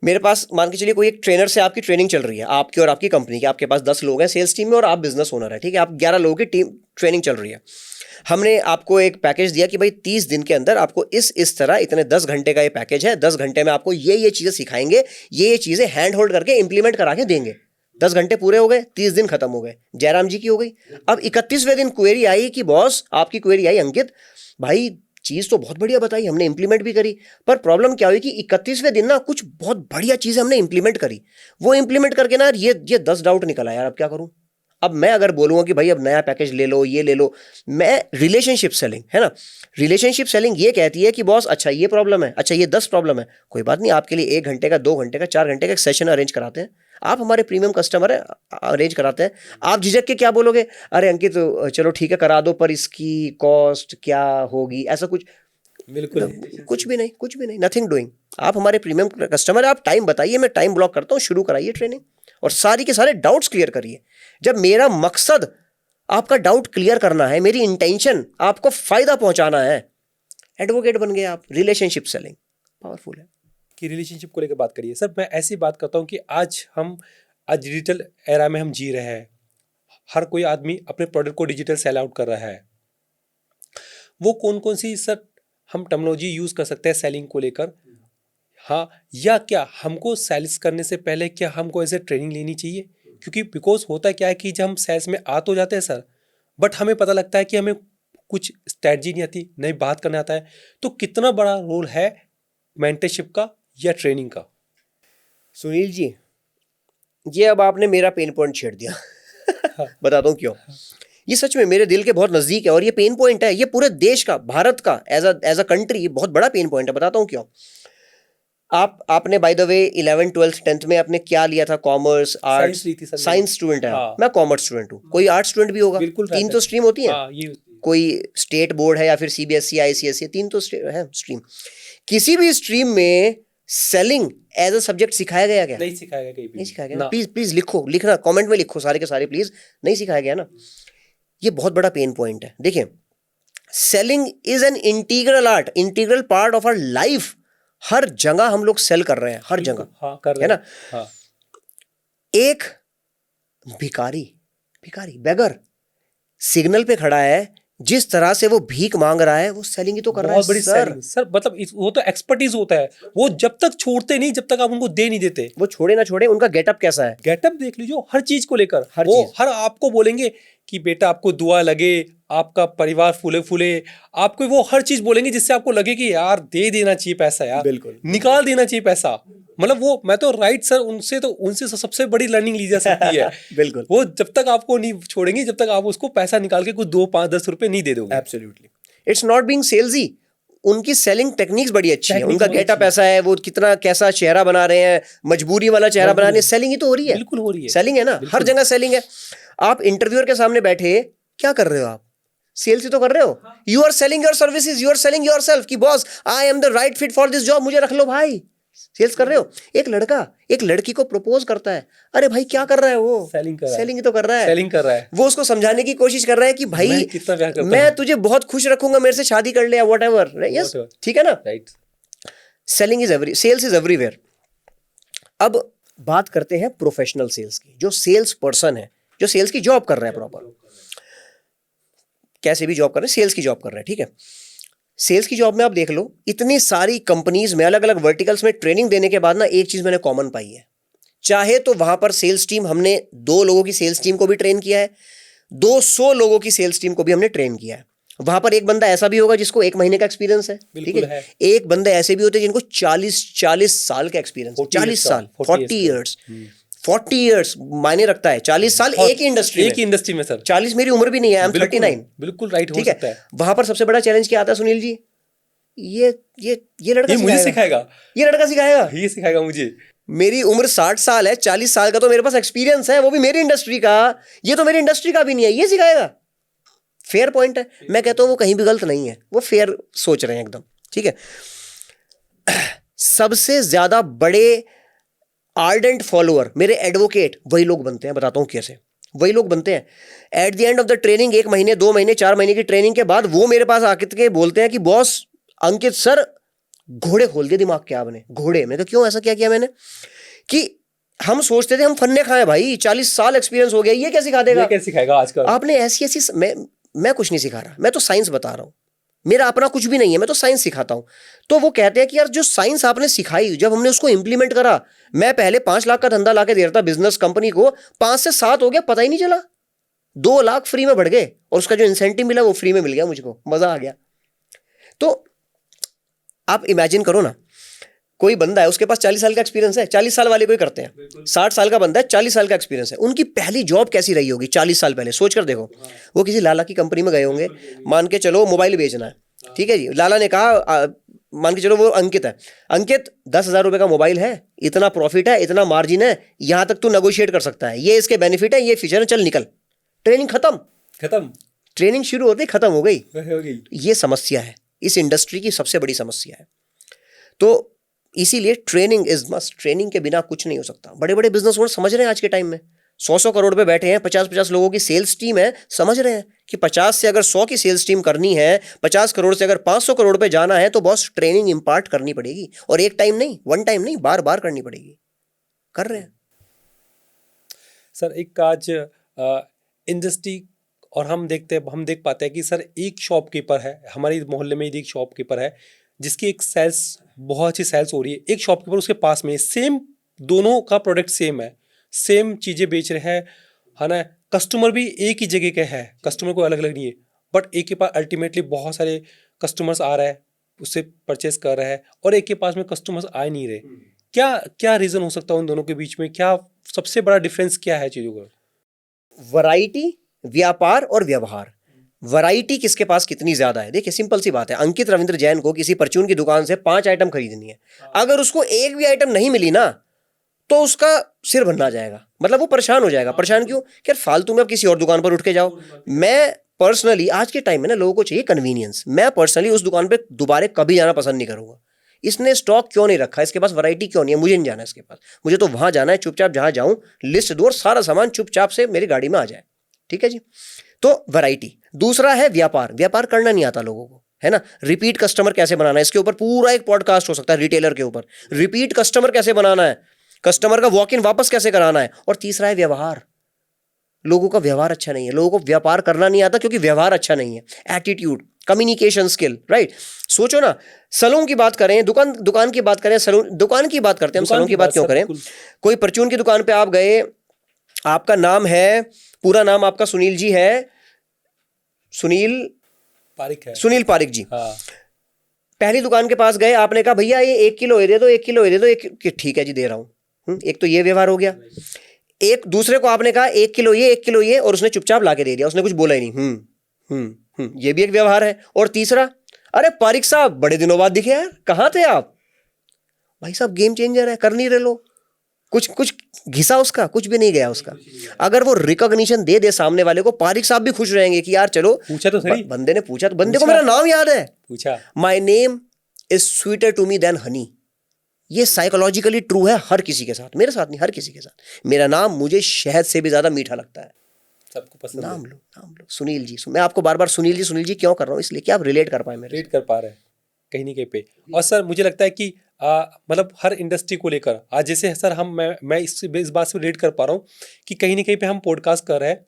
मेरे पास मान के चलिए कोई एक ट्रेनर से आपकी ट्रेनिंग चल रही है, आपकी और आपकी कंपनी की, आपके पास 10 लोग हैं सेल्स टीम में और आप बिजनेस ओनर है, ठीक है, आप 11 लोगों की टीम ट्रेनिंग चल रही है। हमने आपको एक पैकेज दिया कि भाई 30 दिन के अंदर आपको इस तरह इतने 10 घंटे का ये पैकेज है, 10 घंटे में आपको ये चीज़ें सिखाएंगे, ये चीज़ें हैंड होल्ड करके इंप्लीमेंट करा के देंगे। 10 घंटे पूरे हो गए, 30 दिन खत्म हो गए, जयराम जी की हो गई। अब 31वें दिन क्वेरी आई कि बॉस, आपकी क्वेरी आई, अंकित भाई चीज़ तो बहुत बढ़िया बताई, हमने इंप्लीमेंट भी करी, पर प्रॉब्लम क्या हुई कि 31वें दिन ना कुछ बहुत बढ़िया चीज़ें हमने इंप्लीमेंट करी, वो इंप्लीमेंट करके ना ये 10 डाउट निकला यार, अब क्या करूं। अब मैं अगर बोलूँगा कि भाई अब नया पैकेज ले लो, ये ले लो, मैं रिलेशनशिप सेलिंग है ना, रिलेशनशिप सेलिंग ये कहती है कि बॉस अच्छा ये प्रॉब्लम है, अच्छा ये 10 प्रॉब्लम है, कोई बात नहीं, आपके लिए 1 घंटे का, 2 घंटे का, 4 घंटे का एक सेशन अरेंज कराते हैं, आप हमारे प्रीमियम कस्टमर है, अरेंज कराते हैं। आप झिझक के क्या बोलोगे, अरे अंकित चलो ठीक है करा दो, पर इसकी कॉस्ट क्या होगी, ऐसा कुछ बिल्कुल कुछ भी नहीं, नथिंग डूइंग। आप हमारे प्रीमियम कस्टमर है, आप टाइम बताइए, मैं टाइम ब्लॉक करता हूँ, शुरू कराइए ट्रेनिंग और सारी के सारे डाउट्स क्लियर करिए। जब मेरा मकसद आपका डाउट क्लियर करना है, मेरी इंटेंशन आपको फायदा पहुंचाना है, एडवोकेट बन गए आप। रिलेशनशिप सेलिंग पावरफुल है। कि रिलेशनशिप को लेकर बात करिए सर, मैं ऐसी बात करता हूँ कि आज डिजिटल एरा में हम जी रहे हैं, हर कोई आदमी अपने प्रोडक्ट को डिजिटल सेल आउट कर रहा है। वो कौन कौन सी सर हम टेक्नोलॉजी यूज़ कर सकते हैं सेलिंग को लेकर, हाँ, या क्या हमको सेल्स करने से पहले क्या हमको ऐसे ट्रेनिंग लेनी चाहिए? क्योंकि बिकॉज होता क्या है कि जब हम सेल्स में आ तो जाते हैं सर, बट हमें पता लगता है कि हमें कुछ स्ट्रैटेजी नहीं आती, नहीं बात करने आता है, तो कितना बड़ा रोल है मेंटरशिप का या ट्रेनिंग का? सुनील जी, ये अब आपने मेरा पेन पॉइंट छेड़ दिया। बताता हूँ क्यों। ये सच में मेरे दिल के बहुत नज़दीक है और ये पेन पॉइंट है, ये पूरे देश का, भारत का एज अ कंट्री बहुत बड़ा पेन पॉइंट है। बताता हूँ क्यों। आपने by the way 11th 12th 10th में आपने क्या लिया था? कॉमर्स, आर्ट्स, साइंस स्टूडेंट है। हाँ। मैं कॉमर्स स्टूडेंट हूँ, कोई आर्ट्स स्टूडेंट भी होगा। बिल्कुल 3 तो स्ट्रीम होती है। हाँ, कोई स्टेट बोर्ड है या फिर सीबीएसई आईसीएसई, 3 तो है स्ट्रीम। किसी भी स्ट्रीम में सेलिंग एज अ सब्जेक्ट सिखाया गया क्या? नहीं सिखाया गया कहीं भी। नहीं सिखाया गया। प्लीज लिखना कमेंट में लिखो सारे के सारे, प्लीज। नहीं सिखाया गया ना। ये बहुत बड़ा पेन पॉइंट है। देखिए, selling is an integral art, integral part of our life. हर जगह हम लोग सेल कर रहे हैं, हर जगह। हाँ, कर रहे है ना। हाँ। एक भिखारी बेगर सिग्नल पे खड़ा है, जिस तरह से वो भीख मांग रहा है, वो सेलिंग ही तो कर रहा है। बहुत बड़ी सेलिंग सर, मतलब वो तो एक्सपर्टीज होता है, वो जब तक छोड़ते नहीं, जब तक आप उनको दे नहीं देते। वो छोड़े ना छोड़े, उनका गेटअप कैसा है? गेटअप देख लीजिए, हर चीज को लेकर चीज। हर आपको बोलेंगे कि बेटा आपको दुआ लगे, आपका परिवार फूले फूले, आपको वो हर चीज बोलेंगे जिससे आपको लगे कि यार दे देना चाहिए पैसा, यार बिल्कुल निकाल देना चाहिए पैसा। मतलब वो मैं तो राइट सर, उनसे सबसे बड़ी लर्निंग ली जा सकती है। बिल्कुल। वो जब तक आपको नहीं छोड़ेंगे, जब तक आप उसको पैसा निकाल के कुछ 2, 5, 10 रुपए नहीं दे दोगे। Absolutely, it's not being salesy. उनकी सेलिंग टेक्निक्स बड़ी अच्छी है, उनका गेटअप ऐसा है, वो कितना कैसा चेहरा बना रहे हैं, मजबूरी वाला चेहरा बना रहे हैं, सेलिंग ही तो हो रही है। बिल्कुल हो रही है, सेलिंग है ना, हर जगह सेलिंग है। आप इंटरव्यूअर के सामने बैठे क्या कर रहे हो? आप सेल्स ही तो कर रहे हो। You are selling your services, you are selling yourself कि boss I am the right fit for this job, मुझे रख लो भाई। सेल्स कर रहे हो। एक लड़का एक लड़की को प्रपोज करता है, अरे भाई क्या कर रहा है वो? सेलिंग ही तो कर रहा है। सेलिंग कर रहा है। वो उसको समझाने की कोशिश कर रहा है कि भाई मैं कितना प्यार करता हूं, मैं तुझे बहुत खुश रखूंगा, मेरे से शादी कर ले, व्हाटएवर। यस, ठीक है ना। Right. Selling is sales is everywhere. अब बात करते हैं प्रोफेशनल सेल्स की। जो सेल्स पर्सन है, जो सेल्स की जॉब कर रहे हैं, प्रॉपर कैसे भी जॉब कर रहे हैं, सेल्स की जॉब कर रहे हैं, ठीक है। सेल्स की जॉब में आप देख लो, इतनी सारी कंपनीज में अलग अलग वर्टिकल्स में ट्रेनिंग देने के बाद ना, एक चीज मैंने कॉमन पाई है। चाहे तो वहां पर सेल्स टीम, हमने 2 लोगों की सेल्स टीम को भी ट्रेन किया है, 200 लोगों की सेल्स टीम को भी हमने ट्रेन किया है। वहां पर एक बंदा ऐसा भी होगा जिसको 1 महीने का एक्सपीरियंस है, ठीक है। एक बंदे ऐसे भी होते हैं जिनको 40 साल का एक्सपीरियंस है। 40 साल, 40 इयर्स मायने रखता है। 40 साल एक ही इंडस्ट्री में सर। 40 मेरी उम्र भी नहीं है, आई एम 39। बिल्कुल राइट, हो सकता है। वहां पर सबसे बड़ा चैलेंज क्या आता है सुनील जी? ये लड़का मुझे सिखाएगा, ये लड़का सिखाएगा, ये सिखाएगा मुझे। मेरी उम्र 60 साल है, 40 साल का तो मेरे पास एक्सपीरियंस है, वो भी मेरी इंडस्ट्री का। ये तो मेरी इंडस्ट्री का भी नहीं है, ये सिखाएगा। फेयर पॉइंट है। मैं कहता हूं वो कहीं भी गलत नहीं है, वो फेयर सोच रहे हैं एकदम, ठीक है। सबसे ज्यादा बड़े आर्डेंट फॉलोअर मेरे एडवोकेट वही लोग बनते हैं। बताता हूं कैसे। वही लोग बनते हैं at the end of the training, 1 महीने 2 महीने 4 महीने की ट्रेनिंग के बाद वो मेरे पास आके के बोलते हैं कि बॉस अंकित सर घोड़े खोल दिए दिमाग के आपने, घोड़े। मैंने कहा क्यों ऐसा क्या किया मैंने, कि हम सोचते थे हम फन्ने खाए भाई, 40 साल एक्सपीरियंस हो गया, ये क्या सिखा देगा, ये क्या सिखाएगा आजकल। आपने ऐसी ऐसी मैं कुछ नहीं सिखा रहा, मैं तो साइंस बता रहा हूं, मेरा अपना कुछ भी नहीं है, मैं तो साइंस सिखाता हूं। तो वो कहते हैं कि यार जो साइंस आपने सिखाई, जब हमने उसको इंप्लीमेंट करा, मैं पहले 5 लाख का धंधा लाके दे रहा था बिजनेस कंपनी को, 5 से 7 हो गया, पता ही नहीं चला, 2 लाख फ्री में बढ़ गए, और उसका जो इंसेंटिव मिला वो फ्री में मिल गया मुझको, मजा आ गया। तो आप इमेजिन करो ना, कोई बंदा है उसके पास 40 साल का एक्सपीरियंस है, 40 साल वाले कोई करते हैं, 60 साल का बंदा है, 40 साल का एक्सपीरियंस है, उनकी पहली जॉब कैसी रही होगी 40 साल पहले, सोच कर देखो। वो किसी लाला की कंपनी में गए होंगे, मान के चलो मोबाइल बेचना है, ठीक है जी, लाला ने कहा मान के चलो वो अंकित है, अंकित 10,000 रुपए का मोबाइल है, इतना प्रॉफिट है, इतना मार्जिन है, यहां तक तू नेगोशिएट कर सकता है, ये इसके बेनिफिट है, ये फीचर है, चल निकल। ट्रेनिंग खत्म, ट्रेनिंग शुरू होती खत्म हो गई। ये समस्या है, इस इंडस्ट्री की सबसे बड़ी समस्या है। तो इसीलिए ट्रेनिंग इज मस्ट, ट्रेनिंग के बिना कुछ नहीं हो सकता। बड़े बड़े बिजनेस ओनर समझ रहे हैं आज के टाइम में, 100 करोड़ पे बैठे हैं, 50 लोगों की सेल्स टीम है, समझ रहे हैं कि 50 से अगर 100 की सेल्स टीम करनी है, 50 करोड़ से अगर 500 करोड़ पे जाना है, तो बॉस ट्रेनिंग इंपार्ट करनी पड़ेगी, और एक टाइम नहीं, वन टाइम नहीं, बार बार करनी पड़ेगी। कर रहे हैं सर। एक आज इंडस्ट्री, और हम देख पाते हैं कि सर एक शॉपकीपर है हमारे मोहल्ले में, एक शॉपकीपर है जिसकी एक सेल्स, बहुत अच्छी सेल्स हो रही है, एक शॉपकीपर उसके पास में सेम, दोनों का प्रोडक्ट सेम है, सेम चीज़ें बेच रहे हैं, है ना, कस्टमर भी एक ही जगह का है, कस्टमर कोई अलग अलग नहीं है, बट एक के पास अल्टीमेटली बहुत सारे कस्टमर्स आ रहे हैं, उससे परचेस कर रहे हैं, और एक के पास में कस्टमर्स आ नहीं रहे। क्या क्या रीज़न हो सकता है उन दोनों के बीच में, क्या सबसे बड़ा डिफरेंस क्या है चीज़ों का? वैरायटी, व्यापार और व्यवहार। वैरायटी किसके पास कितनी ज्यादा है, देखिए सिंपल सी बात है, अंकित रविंद्र जैन को किसी परचून की दुकान से 5 आइटम खरीदनी है, अगर उसको एक भी आइटम नहीं मिली ना, तो उसका सिर भन्ना जाएगा, मतलब वो परेशान हो जाएगा। परेशान क्यों, यार फालतू में अब किसी और दुकान पर उठ के जाओ। मैं पर्सनली आज के टाइम में ना, लोगों को चाहिए कन्वीनियंस, मैं पर्सनली उस दुकान पे दोबारा कभी जाना पसंद नहीं करूंगा। इसने स्टॉक क्यों नहीं रखा, इसके पास वैरायटी क्यों नहीं है, मुझे नहीं जाना इसके पास, मुझे तो वहां जाना है, चुपचाप जहां जाऊं लिस्ट दो और सारा सामान चुपचाप से मेरी गाड़ी में आ जाए, ठीक है जी। तो वैरायटी। दूसरा है व्यापार, व्यापार करना नहीं आता लोगों को, है ना, रिपीट कस्टमर कैसे बनाना है, इसके ऊपर पूरा एक पॉडकास्ट हो सकता है रिटेलर के ऊपर, रिपीट कस्टमर कैसे बनाना है, कस्टमर का वॉक इन वापस कैसे कराना है। और तीसरा है व्यवहार, लोगों का व्यवहार अच्छा नहीं है, लोगों को व्यापार करना नहीं आता क्योंकि व्यवहार अच्छा नहीं है, एटीट्यूड, कम्युनिकेशन स्किल, राइट। सोचो ना, सलून की बात करें, दुकान की बात करें, सलून दुकान की बात करते हैं हम, सलून की बात क्यों करें। कोई परचून की दुकान पे आप गए, आपका नाम है, पूरा नाम आपका सुनील जी है, सुनील पारिक है, सुनील पारिक जी। हाँ। पहली दुकान के पास गए, आपने कहा भैया ये 1 किलो ये दे दो, 1 किलो ये दे दो, ठीक है जी दे रहा हूं। एक तो ये व्यवहार हो गया। एक दूसरे को आपने कहा 1 किलो ये 1 किलो ये, और उसने चुपचाप लाके दे दिया, उसने कुछ बोला ही नहीं। ये भी एक व्यवहार है। और तीसरा, अरे पारिक साहब बड़े दिनों बाद दिखे यार, कहाँ थे आप, भाई साहब गेम चेंजर है, कर नहीं रहे लो, कुछ घिसा उसका, कुछ भी नहीं गया उसका। अगर वो रिकॉग्निशन दे दे सामने वाले को, पारिक साहब भी खुश रहेंगे कि यार चलो, पूछा तो सही, बंदे ने पूछा, तो बंदे को मेरा नाम याद है, पूछा, my name is sweeter to me than honey. ये साइकोलॉजिकली ट्रू है हर किसी के साथ, मेरे साथ नहीं, हर किसी के साथ। मेरा नाम मुझे शहद से भी ज्यादा मीठा लगता है, सबको पसंद नाम लो सुनील जी। मैं आपको बार बार सुनील जी क्यों कर रहा हूँ, इसलिए कि आप रिलेट कर पाए, मेरे रेट कर पा रहे हैं कहीं नहीं कहीं पे। और सर मुझे लगता है कि मतलब हर इंडस्ट्री को लेकर आज जैसे सर मैं इस बात से रिलेट कर पा रहा हूँ कि कहीं ना कहीं पे हम पॉडकास्ट कर रहे हैं,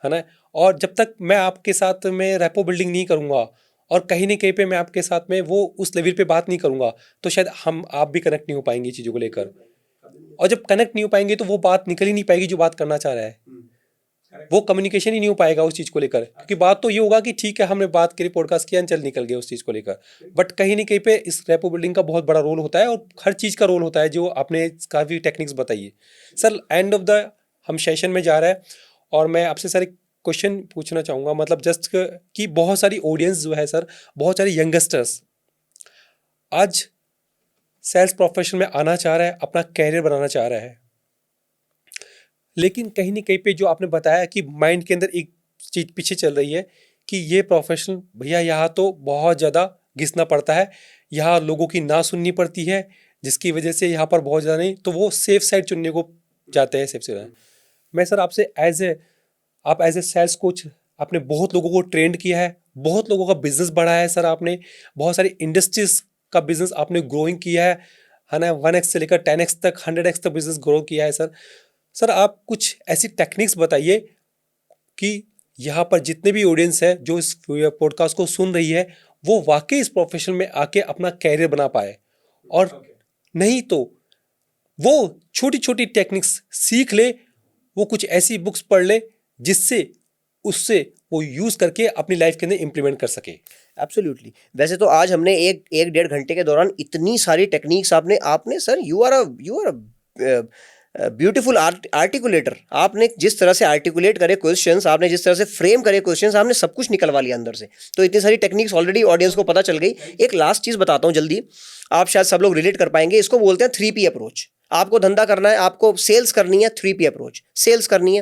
है ना, और जब तक मैं आपके साथ में रैपो बिल्डिंग नहीं करूँगा और कहीं ना कहीं पे मैं आपके साथ में वो उस लेवल पे बात नहीं करूँगा, तो शायद आप भी कनेक्ट नहीं हो पाएंगे चीज़ों को लेकर। और जब कनेक्ट नहीं हो पाएंगे तो वो बात निकल ही नहीं पाएगी जो बात करना चाह रहा है, वो कम्युनिकेशन ही नहीं हो पाएगा उस चीज़ को लेकर। क्योंकि बात तो ये होगा कि ठीक है हमने बात करी, पॉडकास्ट किया, चल निकल गए उस चीज़ को लेकर, बट कहीं ना कहीं पे इस रैपो बिल्डिंग का बहुत बड़ा रोल होता है, और हर चीज़ का रोल होता है जो आपने काफ़ी टेक्निक्स बताइए। सर एंड ऑफ द हम सेशन में जा रहे हैं, और मैं आपसे सर एक क्वेश्चन पूछना चाहूँगा, मतलब जस्ट कि बहुत सारी ऑडियंस जो है सर, बहुत सारे यंगस्टर्स आज सेल्स प्रोफेशन में आना चाह रहा है, अपना कैरियर बनाना चाह रहा है, लेकिन कहीं ना कहीं पे जो आपने बताया कि माइंड के अंदर एक चीज़ पीछे चल रही है कि ये प्रोफेशनल भैया यहाँ तो बहुत ज़्यादा घिसना पड़ता है, यहाँ लोगों की ना सुननी पड़ती है, जिसकी वजह से यहाँ पर बहुत ज़्यादा नहीं, तो वो सेफ साइड चुनने को जाते हैं सेफ साइड। मैं सर आपसे आप एज ए सेल्स कोच आपने बहुत लोगों को ट्रेंड किया है, बहुत लोगों का बिजनेस बढ़ाया है सर, आपने बहुत सारी इंडस्ट्रीज का बिजनेस आपने ग्रोइंग किया है ना, 1x से लेकर 10x तक 100x तक बिजनेस ग्रो किया है सर। सर आप कुछ ऐसी टेक्निक्स बताइए कि यहाँ पर जितने भी ऑडियंस है जो इस पॉडकास्ट को सुन रही है वो वाकई इस प्रोफेशन में आके अपना कैरियर बना पाए, और नहीं तो वो छोटी छोटी टेक्निक्स सीख ले, वो कुछ ऐसी बुक्स पढ़ ले जिससे उससे वो यूज करके अपनी लाइफ के अंदर इम्प्लीमेंट कर सके। एब्सोल्युटली। वैसे तो आज हमने एक डेढ़ घंटे के दौरान इतनी सारी टेक्निक्स आपने sir, you are a beautiful articulator. आपने जिस तरह से आर्टिकुलेट करे क्वेश्चंस, आपने जिस तरह से फ्रेम करे क्वेश्चंस, आपने सब कुछ निकलवा लिया अंदर से। तो इतनी सारी टेक्निक्स ऑलरेडी ऑडियंस को पता चल गई। एक लास्ट चीज बताता हूँ जल्दी, आप शायद सब लोग रिलेट कर पाएंगे। इसको बोलते हैं 3P अप्रोच। आपको धंधा करना है, आपको सेल्स करनी है, 3P अप्रोच। सेल्स करनी है,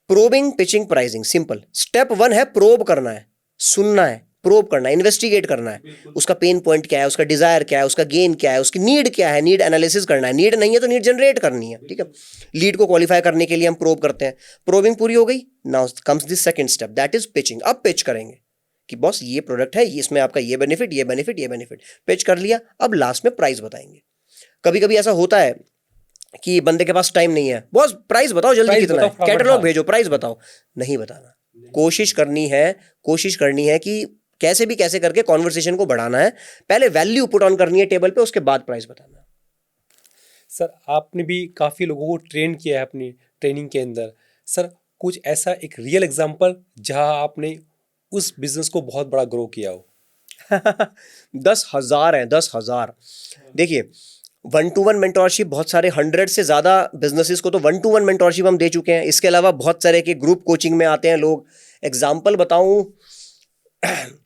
probing, pitching, pricing. Simple. Step 1 है प्रोब करना है, सुनना है, प्रोब करना है, इन्वेस्टिगेट करना है। उसका पेन पॉइंट क्या है, उसका डिजायर क्या है, उसका गेन क्या है, उसकी नीड क्या है, नीड एनालिसिस करना है। नीड नहीं है तो नीड जनरेट करनी है, ठीक है। लीड को क्वालिफाई करने के लिए हम प्रोब करते हैं। प्रोबिंग पूरी हो गई, now comes the second step, that is pitching. अब पिच करेंगे कि बॉस ये प्रोडक्ट है, इसमें आपका ये बेनिफिट, ये बेनिफिट, ये बेनिफिट। पिच कर लिया, अब लास्ट में प्राइस बताएंगे। कभी कभी ऐसा होता है कि बंदे के पास टाइम नहीं है, बॉस प्राइस बताओ जल्दी, कितना है, कैटलॉग भेजो, प्राइस बताओ। नहीं बताना। कोशिश करनी है कि कैसे भी कैसे करके कॉन्वर्सेशन को बढ़ाना है। पहले वैल्यू पुट ऑन करनी है टेबल पे, उसके बाद प्राइस बताना है। सर आपने भी काफ़ी लोगों को ट्रेन किया है अपनी ट्रेनिंग के अंदर। सर कुछ ऐसा एक रियल एग्जांपल जहां आपने उस बिजनेस को बहुत बड़ा ग्रो किया हो। 10,000 हैं, 10,000। देखिए, 1-to-1 मेंटोरशिप बहुत सारे 100 से ज़्यादा बिजनेसेस को तो 1-to-1 मेंटोरशिप हम दे चुके हैं। इसके अलावा बहुत सारे के ग्रुप कोचिंग में आते हैं लोग। एग्जाम्पल बताऊं,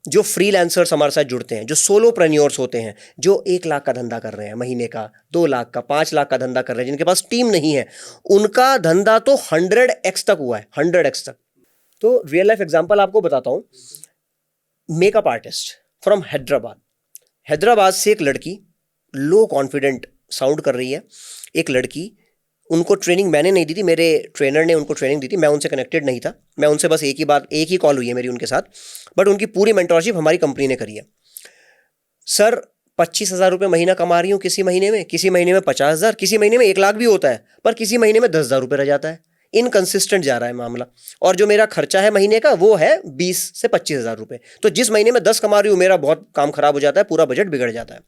जो फ्रीलांसर्स हमारे साथ जुड़ते हैं, जो सोलोप्रेन्योर्स होते हैं, जो 1 लाख का धंधा कर रहे हैं महीने का, 2 लाख का, 5 लाख का धंधा कर रहे हैं, जिनके पास टीम नहीं है, उनका धंधा तो 100x तक हुआ है, 100x तक। तो रियल लाइफ एग्जाम्पल आपको बताता हूँ। मेकअप आर्टिस्ट फ्रॉम हैदराबाद से एक लड़की लो कॉन्फिडेंट साउंड कर रही है। एक लड़की, उनको ट्रेनिंग मैंने नहीं दी थी, मेरे ट्रेनर ने उनको ट्रेनिंग दी थी। मैं उनसे कनेक्टेड नहीं था, मैं उनसे बस एक ही कॉल हुई है मेरी उनके साथ, बट उनकी पूरी मेंटोरशिप हमारी कंपनी ने करी है। सर 25,000 रुपये महीना कमा रही हूँ किसी महीने में 50,000, किसी महीने में 1 लाख भी होता है, पर किसी महीने में 10,000 रुपये रह जाता है। इनकंसिस्टेंट जा रहा है मामला। और जो मेरा खर्चा है महीने का वो है 20 से 25,000 रुपये। तो जिस महीने में 10 कमा रही हूँ, मेरा बहुत काम खराब हो जाता है, पूरा बजट बिगड़ जाता है।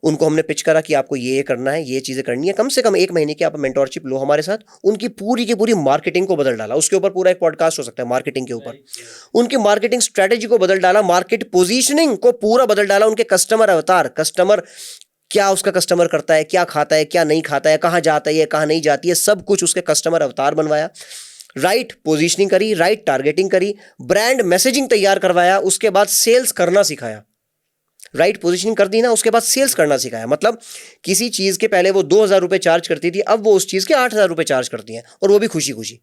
उनको हमने पिच करा कि आपको ये करना है, ये चीज़ें करनी है, कम से कम 1 महीने की आप मेंटोरशिप लो हमारे साथ। उनकी पूरी की पूरी मार्केटिंग को बदल डाला। उसके ऊपर पूरा एक पॉडकास्ट हो सकता है मार्केटिंग के ऊपर। उनकी मार्केटिंग स्ट्रेटेजी को बदल डाला, मार्केट पोजीशनिंग को पूरा बदल डाला। उनके कस्टमर अवतार, कस्टमर क्या उसका कस्टमर करता है, क्या खाता है, क्या नहीं खाता है, कहाँ जाता है, कहाँ नहीं जाती है, सब कुछ उसके कस्टमर अवतार बनवाया। राइट पोजीशनिंग करी, राइट टारगेटिंग करी, ब्रांड मैसेजिंग तैयार करवाया, उसके बाद सेल्स करना सिखाया। राइट पोजीशनिंग कर दी ना, उसके बाद सेल्स करना सिखाया। मतलब किसी चीज के पहले वो 2,000 रुपये चार्ज करती थी, अब वो उस चीज के 8,000 रुपये चार्ज करती हैं, और वो भी खुशी खुशी।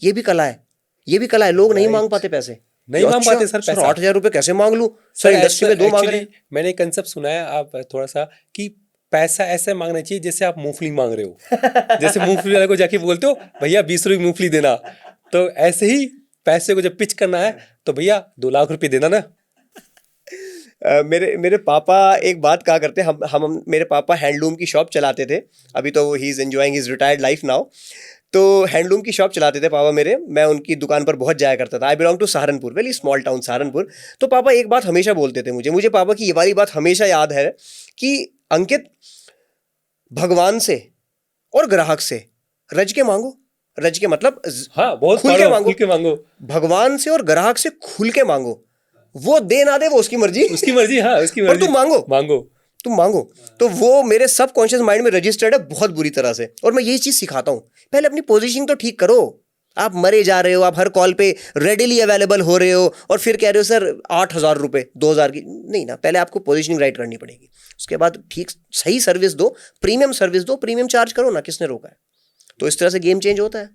ये भी कला है, लोग नहीं मांग पाते पैसे, नहीं मांग पाते सर पैसा। 8,000 रुपये कैसे मांग लूं सर, इंडस्ट्री में 2 मांग रहे हैं। मैंने एक कंसेप्ट सुना है, आप थोड़ा सा, कि पैसा ऐसे मांगना चाहिए जैसे आप मूंगफली मांग रहे हो। जैसे मूंगफली वाले को जाके बोलते हो भैया 20 रुपये मूंगफली देना, तो ऐसे ही पैसे को जब पिच करना है तो भैया 2 लाख रुपए देना ना। मेरे पापा एक बात कहा करते, हम मेरे पापा हैंडलूम की शॉप चलाते थे। अभी तो he is enjoying his retired life now. तो हैंडलूम की शॉप चलाते थे पापा मेरे, मैं उनकी दुकान पर बहुत जाया करता था। I belong to Saharanpur, very small town Saharanpur. तो पापा एक बात हमेशा बोलते थे मुझे पापा की ये वाली बात हमेशा याद है कि अंकित, भगवान से और ग्राहक से रज के मांगो। रज के मतलब हाँ, बहुत खुल के मांगो। भगवान से और ग्राहक से खुल के मांगो। वो दे ना दे वो उसकी मर्जी, हाँ उसकी मर्जी। तुम मांगो। तो वो मेरे सब कॉन्शियस माइंड में रजिस्टर्ड है बहुत बुरी तरह से। और मैं यही चीज सिखाता हूं, पहले अपनी पोजीशनिंग तो ठीक करो। आप मरे जा रहे हो, आप हर कॉल पे रेडिली अवेलेबल हो रहे हो, और फिर कह रहे हो सर 8,000 रुपये, 2,000 की नहीं ना। पहले आपको पोजीशनिंग राइट करनी पड़ेगी, उसके बाद ठीक सही सर्विस दो, प्रीमियम सर्विस दो, प्रीमियम चार्ज करो ना, किसने रोका है। तो इस तरह से गेम चेंज होता है।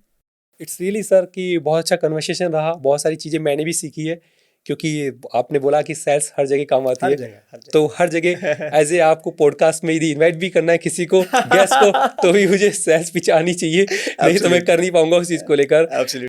इट्स रियली सर कि बहुत अच्छा कन्वर्सेशन रहा, बहुत सारी चीज़ें मैंने भी सीखी है, क्योंकि आपने बोला कि सेल्स हर जगह काम आती है। तो हर जगह एज ए आपको पॉडकास्ट में यदि इनवाइट भी करना है किसी को, गेस्ट को, तो भी मुझे सेल्स पिच आनी चाहिए, नहीं तो मैं कर नहीं पाऊंगा उस चीज़ को लेकर।